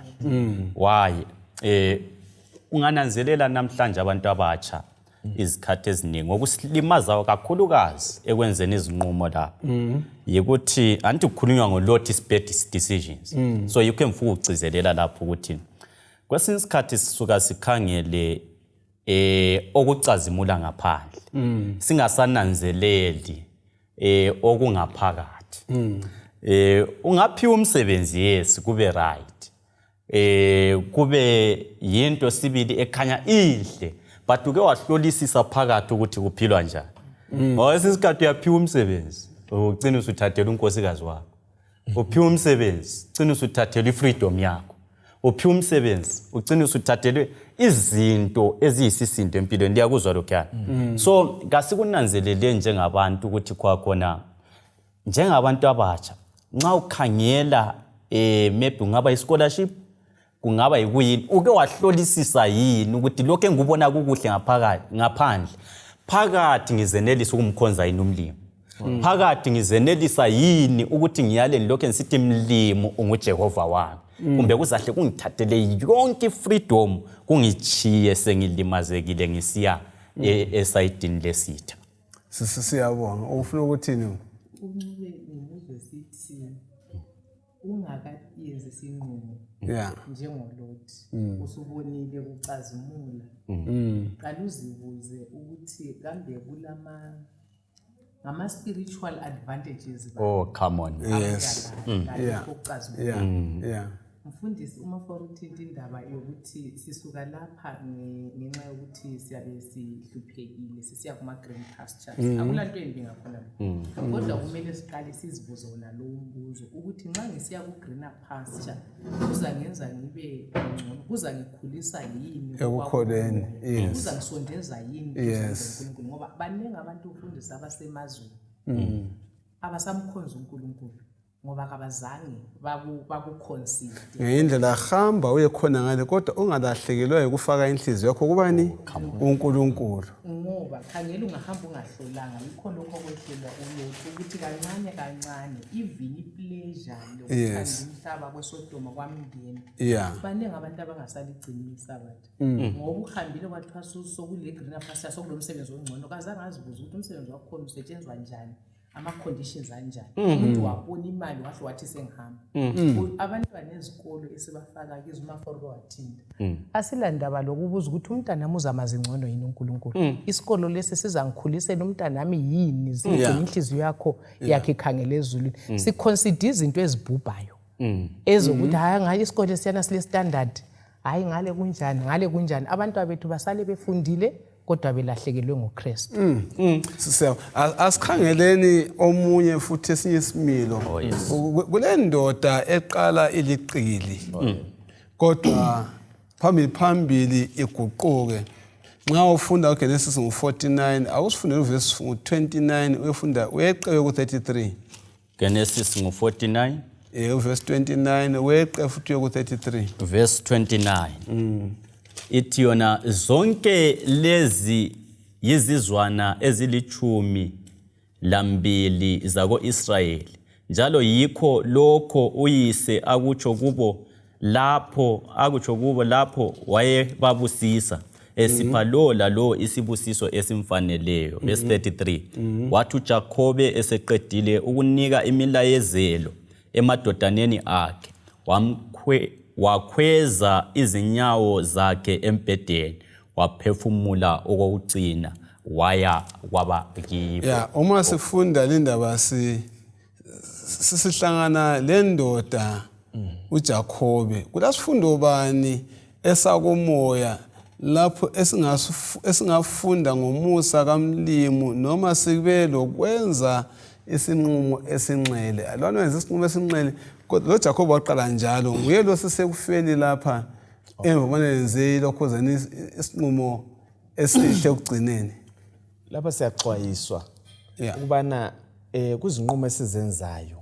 Why? Ungananzelela namhlanje abantu abatsha izikhathi eziningi ngokusilimaza kakhulukazi ekwenzeni izinqumo lapha. Yikuthi anti kukhulunywa ngoLoth's bad decisions. So you can mfuku ugcizelela lapho ukuthi kwesinye isikhathi sisuka sikhangele okucazimula ngaphandle. Singasananzeleli okungaphakathi. Ungaphiwa umsebenzi yes kube right. Kube yinto sibili ekhanya ihle, but uke wahlolisisa phakathi ukuthi kuphilwa njani. Ngowesikhathi uyaphiwa umsebenzi, ugcina usuthathela unkosikazi wakho. Uphiwa umsebenzi, ugcina usuthathela ifreedom yakho. Uphiwa umsebenzi, ugcina usuthathelwe izinto eziyisisindo empilweni. Ndiyakuzwa lokhana. So ngasikunanzelele njengabantu ukuthi kwakhona njengabantu abatsha nxa ukhangela maybe ungaba ischolarship, kungaba yikuyini, uke wahlolisisa yini ukuthi lokho engubona kukuhle ngaphandle phakathi ngizenelisa ukumkhonza yini umlimi. Phakathi ngizenelisa yini ukuthi ngiyale lokho ngisithi mlimo unguJehova wami. Kumbe kuzahle kungithathele yonke freedom kungichiye sengilimazekile ngisiya esayidini lesitha. Siyabonga. Ufuna ukuthini? Unqube ngizwe sithi ungakayenza isinqumo njengolothi usubonile ucazimula. Qala uzibuze ukuthi kambe kulama spiritual advantages. Oh, come on. Yes. Mfundisi uma for uthinta indaba yokuthi sisuka lapha ngenxa yokuthi siyabe sihluphekile sisiya kuma green pastures. Akulanto embi ngakhona. Kodwa kumele siqale sizibuze wona lo umbuzo ukuthi nxa ngisiya ku greener pasture kuzangenza ngibe ngcono, kuzangikhulisa yini ekukholeni. Yes. Kuzangisondeza yini kuNkulunkulu, ngoba baningi abantu ufundisa abasemazweni abasamkhonza uNkulunkulu ngoba kabazange bakuconsider. Ngendlela hamba uyekhona ngale kodwa ungalahlekelwa ukufaka inhliziyo yakho kubani? uNkulunkulu. ngoba khangela ungahamba ungahlolanga yikho lokho kwehlelwa umuntu ukuthi kancane kancane even pleasure lokuthanda umhlaba kwesodoma kwamndeni baningi abantu abangasaligcini isabatha ngoba uhambile kwathiwa sokule greener pasture sokulomsebenzi ongcono kazange azibuza ukuthi umsebenzi wakhona usetshenzwa njani ama-conditions anjani umuntu wabona imali wahle wathi sengihamba abantwana ezikolo esibafaka kizo umaforo wathinta asilandaba lokubuza ukuthi umntanami uzamazi ngcono yini uNkulunkulu isikolo lesi sizangikhulisela umntanami yini zingcina inhliziyo yakhe ikhangele ezulwini siconsider izinto ezibhubhayo ezokuthi hayi ngaye isikole siyana sile standard hayi ngale kunjani abantwana bethu basale befundile kodwa belahlekelwe ngoKristu. Asikhangeleni omunye futhi esinye isimilo. Kule ndoda eqala iliqili. Kodwa phambili iguquke. Nxa ufunda uGenesis 49, awusifundela uverse 29 uyefunda uyeqe ku-33. Genesis 49. Uverse 29 uyeqe futhi ku-33. Verse 29. Ithi yona zonke lezi yizizwana ezili12 zako-Israyeli njalo yikho lokho uyise akutsho kubo lapho wayebabusisa esipha lo lalo isibusiso esimfaneleyo. Verse 33. Wathi uJakobe eseqedile ukunika imilayezelo emadodaneni akhe wakhweza izinyawo zakhe embedeni waphefumula okokucina waya kwabakibo. Uma sifunda lendaba sisihlangana lendoda uJakobe kulasifundo bani esakomoya lapho esingafunda ngomusa kamlimu noma sibe lokwenza isinqumo esinxele alona wenza isinqumo esinxele kodwa lo Jacob waqala njalo nguye lo sisekufeni lapha emva nenze lokho zeni isinqumo esihle ukugcineni lapha siyaxwayiswa ukubana kuzinqumo esizenzayo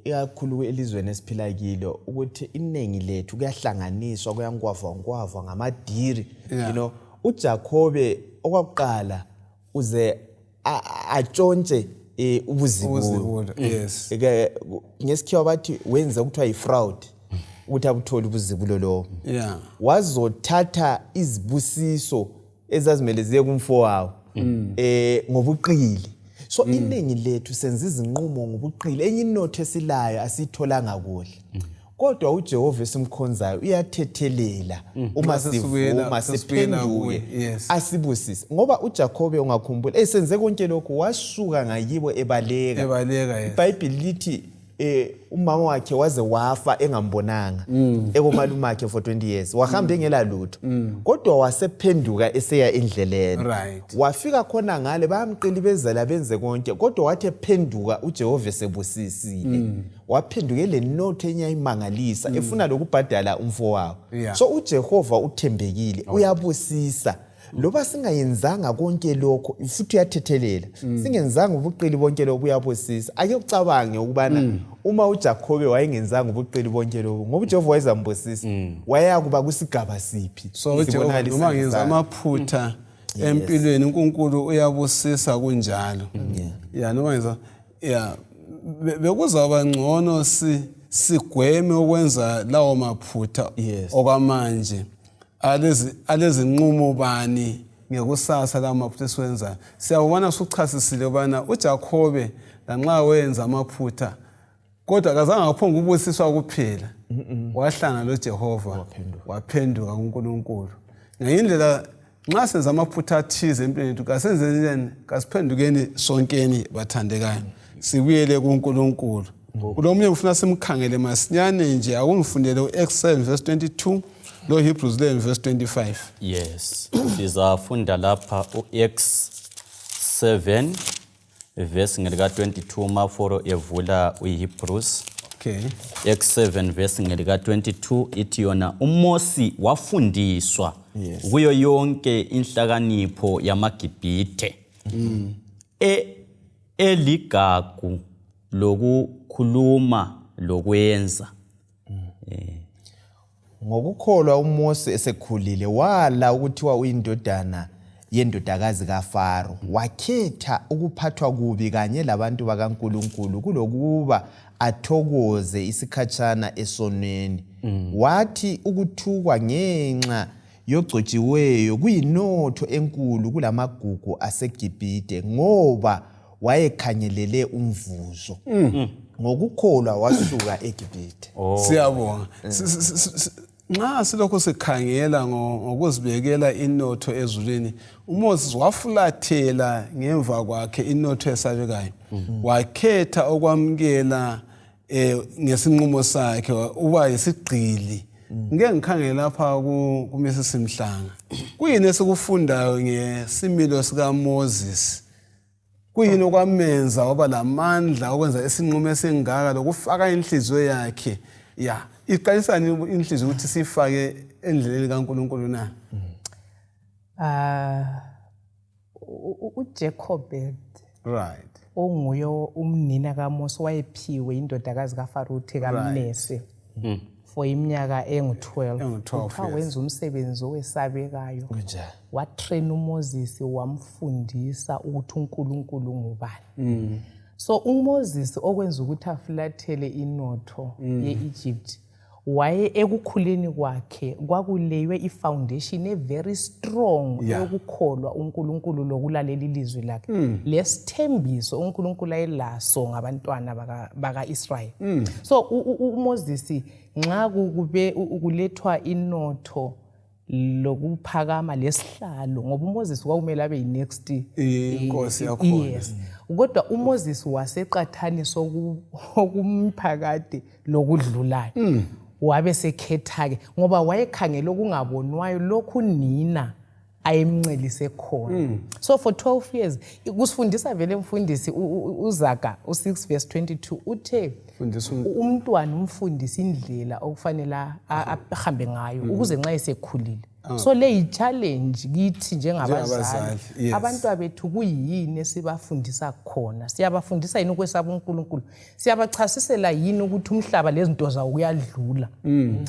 ikakhulu elizweni esiphila kilo ukuthi iningi lethu kuyahlanganiswa kuyangwavwa ngamadiri uJakobe okwakuqala uze atshontshe ubuzibulo ngesikhiwa bathi wenze ukuthiwa yi-fraud ukuthi abuthole ubuzibulo lobo wazothatha izibusiso ezazimele ziye kumfowabo ngobuqili. So iningi lethu senza izinqumo ngobuqili enye inotho esilayo asitholanga kuhle kodwa uJehova esimkhonzayo uyathethelela uma sivuma siphenduke asibusise ngoba uJakobe ungakhumbula esenze konke lokho wasuka ngayibo ebaleka iBhayibheli lithi umama wakhe waze wafa engambonanga ekomalume wakhe for 20 years wahamba engela lutho kodwa wasephenduka eseya endleleni wafika khona ngale bayamqilibezela benze konke kodwa wathi ephenduka uJehova sebusisile waphendukele notho enyayimangalisa efuna lokubhadala umfowabo. So uJehova uthembekile uyabusisa loba singayenzanga konke lokho futhi uyathethelela singenzanga ubuqili bonke lokho uyabusisa. Ake ucabange ukubana uma uJakobe wayengenzanga ubuqili bonke lokho ngoba uJehova wayezambusisa wayakuba kusigaba siphi. So uJehova noma ngenza amaphutha empilweni uNkulunkulu uyabusisa kunjalo noma ngenza bekuzaba ngcono sigweme ukwenza lawo maphutha okwamanje alezi nqumo bani ngekusasa la maphutha esiwenza. Siyabona suchasisile ubana uJakobe lanxa wenza amaphutha kodwa kazange aphonga ubusiswa kuphela wahlanga loJehova waphenduka kuNkulunkulu. Ngeyindlela nxa senza amaphutha athize empilweni yethu kasenzeni kasiphendukeni sonkeni bathandekayo sibuyele kuNkulunkulu. Kulomunye ufuna simkhangele masinyane nje akungifundele uActs 7 verse 22 lo Hebrews 11 verse 25. Yes. Sizafunda lapha uActs 7 verse ngelika 22 maforo evula uHebrews. Acts 7 verse ngelika 22 ithi yona uMosi wafundiswa kuyo yonke inhlakanipho yamaGibhithe eligagu lokukhuluma lokwenza. Ngokukholwa uMose esekhulile wala ukuthiwa uyindodana yendodakazi kaFaro wakhetha ukuphathwa kubi kanye labantu bakaNkuluNkulu kulokuba athokoze isikhatshana esonweni. Wathi ukuthukwa ngenxa yogcotshiweyo kuyinotho enkulu kulamagugu aseGibhite ngoba wayekhangelele umvuzo. Ngokukholwa wasuka eGibhite. Siyabonga. Nxa silokho sikhangela ngokuzibekela inotho ezulwini, uMoses wafulathela ngemva kwakhe inotho esabekayo. Wakhetha okwamukela ngesinqumo sakhe uba yisigqili. Ngeke ngikhangela lapha kuMrs Simhlanga. Kuyini esikufundayo ngesimilo sika Moses? Kuyini okwamenza waba lamandla okwenza isinqumo esingaka lokufaka inhliziyo yakhe? Iqalisani inhliziyo ukuthi sifake endleleni kaNkuluNkulu na? uJacobed, Right. onguye umnina kaMose, wayephiwe indodakazi kaFaro kaMnese for iminyaka engu-12. Uthiwa wenza umsebenzi owesabekayo. Watrain uMoses, wamfundisa ukuthi uNkulunkulu ngubani. So uMoses okwenza ukuthi afulathele inotho ye-Egypt, waye ekukhuleni kwakhe kwakuleywe ifoundation very strong yokukholwa uNkulunkulu lokulalela ilizwi lakhe. Lesithembiso uNkulunkulu ayelaso ngabantwana baka-Israyeli. So uMoses nxa kulethwa inotho lokuphakama lesihlalo, ngoba uMoses kwakumele abe yi-next inkosi yakhona. Yes. Kodwa uMoses waseqathanisa okumphakade lokudlulayo. Wabe sekhetha-ke ngoba wayekhangela okungabonwayo lokhu nina ayemncelise khona. So for 12 years kusifundisa vele mfundisi uZaga 6 verse 22 uthe umntwana umfundisa indlela okufanele ahambe ngayo ukuze nxa esekhulile. So le yi-challenge kithi njengabazali. Abantwana bethu kuyini esibafundisa khona? Siyabafundisa yini ukwesaba uNkulunkulu? Siyabachasisela yini ukuthi umhlaba lezinto zawo kuyadlula?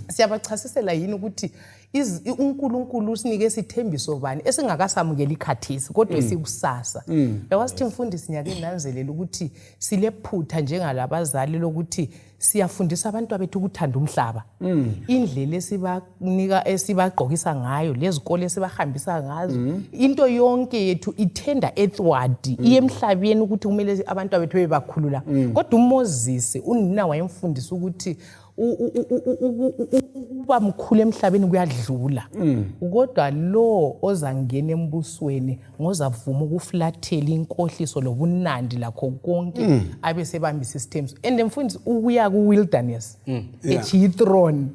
Siyabachasisela yini ukuthi uNkulunkulu usinike isithembiso bani esingakasamukeli ikhathesi kodwa esikusasa? Yawasithi mfundisi nyake nanzelela ukuthi silephutha njengalabazali lokuthi siyafundisa abantwana bethu ukuthanda umhlaba. Indlela esibagqokisa ngayo, lezikole esibahambisa ngazo, into yonke yethu ithenda earthward, iye emhlabeni ukuthi kumele abantwana bethu bebakhulula. Kodwa uMoses unina wayemfundisa ukuthi uba mkhulu emhlabeni kuyadlula. Kodwa lo ozangena embusweni ngozavuma ukufulathela inkohliso lobunandi lakho konke abe sebambisa isithembiso. And mfundisi ukuya ku-wilderness ethi-throne,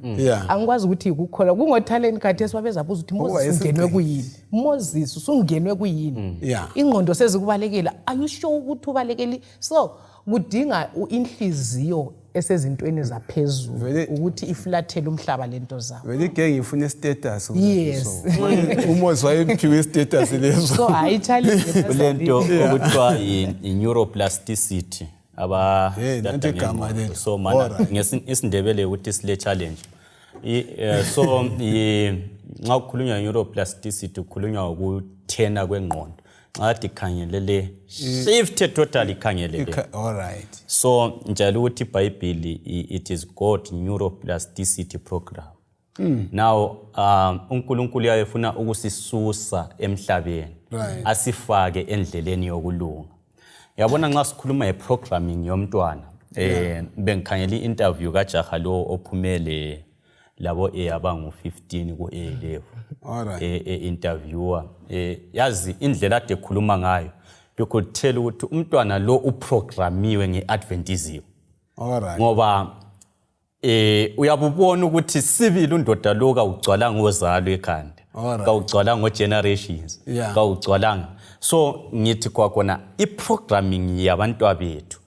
angikwazi ukuthi ikukholwa kungothaleni khathesi babezabuza ukuthi Moses ungenwe kuyini? Moses usungenwe kuyini? Ingqondo sezikubalekela. Are you sure ukuthi ubalekeli? So kudinga inhliziyo esezintweni zaphezulu ukuthi ifulathele umhlaba lento zawo. Vele ke ngifuna status. Yes. uMoses wayephiwe status lezo. So ayithale lento okuthiwa i-neuroplasticity so mana ngesindebele ukuthi sile challenge. So nxa kukhulunywa neuroplasticity kukhulunywa ukuthena kwengqondo. Ngathi khangelele shift totally khangelele. All right. So njalo ukuthi iBhayibheli it is God neuroplasticity program. Now uNkulunkulu uyafuna ukusisusa emhlabeni asifake endleleni yokulunga. Yabona nxa sikhuluma ngeprogramming yomntwana bengikhangela i-interview kajaha lo ophumele labo abangu 15 ku A-level. Interviewer yazi indlela ade khuluma ngayo bekuthela ukuthi umntwana lo uprogramiwe ngeadventism. Ngoba uyabubona ukuthi sibili undoda lo kawugcwala ngozalo ekhanda, kawugcwala ngogenerations, kawugcwalanga. So ngithi kwakhona iprogramming yabantwana bethu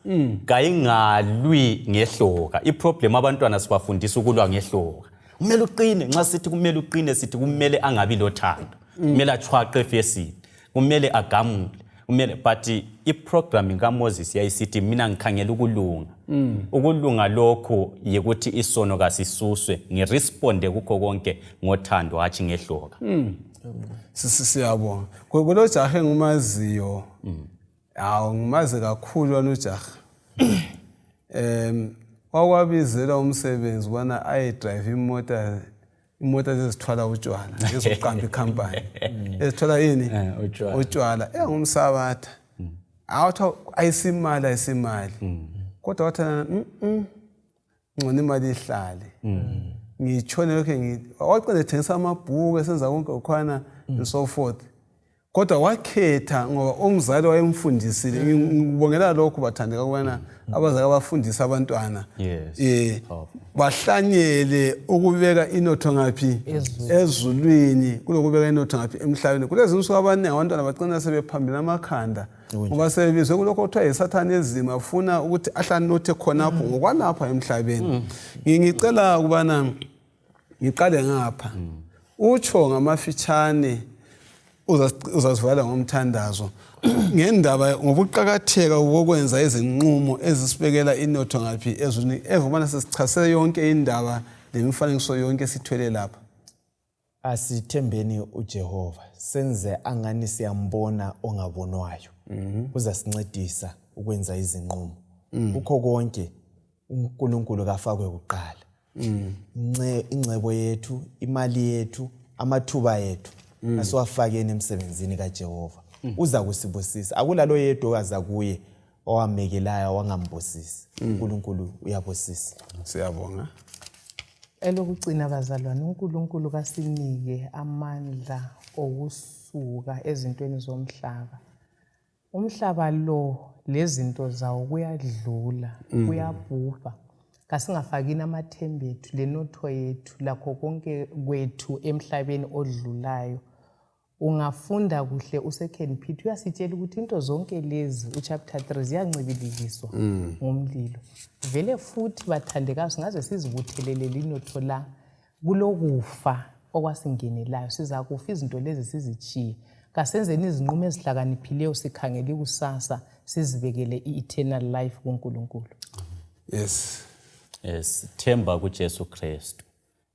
kayingalwi ngehloka. Iproblem abantwana sibafundisa ukulwa ngehloka. Kumele uqine, nxa sithi kumele uqine sithi kumele angabi lothando, kumele achwaqe efesini, kumele agamule, kumele. But iprogramming kaMoses yayisithi mina ngikhangela ukulunga. Ukulunga lokho yikuthi isono kasisuswe, ngiresponde kukho konke ngothando hatshi ngehloka. Siyabonga. Kulo jaha engumaziyo. Awu ngimazi kakhulu wena ujaha. Wakwabizela umsebenzi ubona ayidrive imoto ezithwala utshwala, ezoqamba icompany. Ezithwala yini? Utshwala. Engumsabatha. Awuthi ayisimali. Kodwa wathana ngcono imali ihlale. Ngitshone lokho waqeda ethengisa amabhuku esenza konke okhwana and so forth. Kodwa wakhetha ngoba umzali wayemfundisile. Ngibongela lokho bathandeka kubana abazali abafundisa abantwana. Bahlanyele ukubeka inotho ngaphi? Ezulwini. Kulokubeka inotho ngaphi? Emhlabeni. Kulezi insuku abaningi abantwana bacina sebephambili amakhanda. Ngoba sebizwe kulokho kuthiwa yisathane ezima ufuna ukuthi ahlanothe khonapho ngokwanapha emhlabeni. Ngicela ukubana ngiqale ngapha. Utsho ngamafitshane uzazivala ngomthandazo ngendaba ngobuqhakatheka bokwenza izinqumo ezisibekela inotho ngaphi ezweni evumana sesichase yonke indaba lemifanekiso yonke sithwele lapha. Asithembeni uJehova senze angani siyambona ongabonwayo. Uzasincedisa ukwenza izinqumo. Ukho konke uNkulunkulu kafakwe kuqala. Ingcebo yethu, imali yethu, amathuba yethu asiwafakeni emsebenzini kaJehova. Uza kusibusisa. Akulalo yedwa owaza kuye owamekelayo wangambusisi. uNkulunkulu uyabusisa. Siyabonga. Elokugcina bazalwane, uNkulunkulu kasinike amandla okusuka ezintweni zomhlaba. Umhlaba lo lezinto zawo kuyadlula, kuyabhubha. Kasingafakini amathemba ethu lenotho yethu lakho konke kwethu emhlabeni odlulayo. Ungafunda kuhle uSecond Peter uyasitshela ukuthi into zonke lezi uchapter 3 ziyancibilikiswa ngomlilo. Vele futhi bathandekazi ngaze sizibuthelele inotho la kulokufa okwasingenelayo. Siza kufa izinto lezi sizichiye. Kasenzeni izinqumo ezihlakaniphileyo sikhangele ikusasa sizibekele i-eternal life kuNkulunkulu. Yes, themba kuJesu Kristu.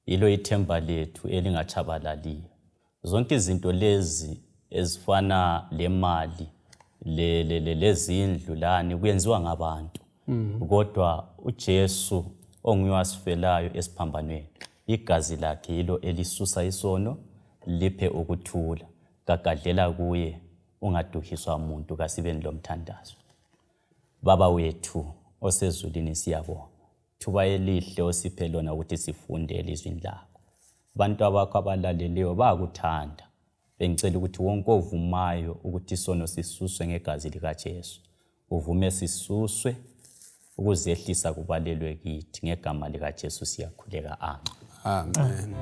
Yilo ithemba lethu elingachabalaliyo. Zonke izinto lezi ezifana lemali lezindlu lani kuyenziwa ngabantu. Kodwa uJesu onguye wasifelayo esiphambanweni. Igazi lakhe yilo elisusa isono liphe ukuthula. Kagadlela kuye ungaduhiswa umuntu kasibeni lomthandazo. Baba wethu osezulwini siyabonga. Thuba elihle osiphe lona ukuthi sifunde elizwini lakho. Abantu abakho abalaleleyo bayakuthanda. Bengicela ukuthi wonke ovumayo ukuthi isono sisuswe ngegazi likaJesu. Uvume sisuswe ukuzehlisa kubalelwe kithi ngegama likaJesu siyakhuleka. Amen. Amen.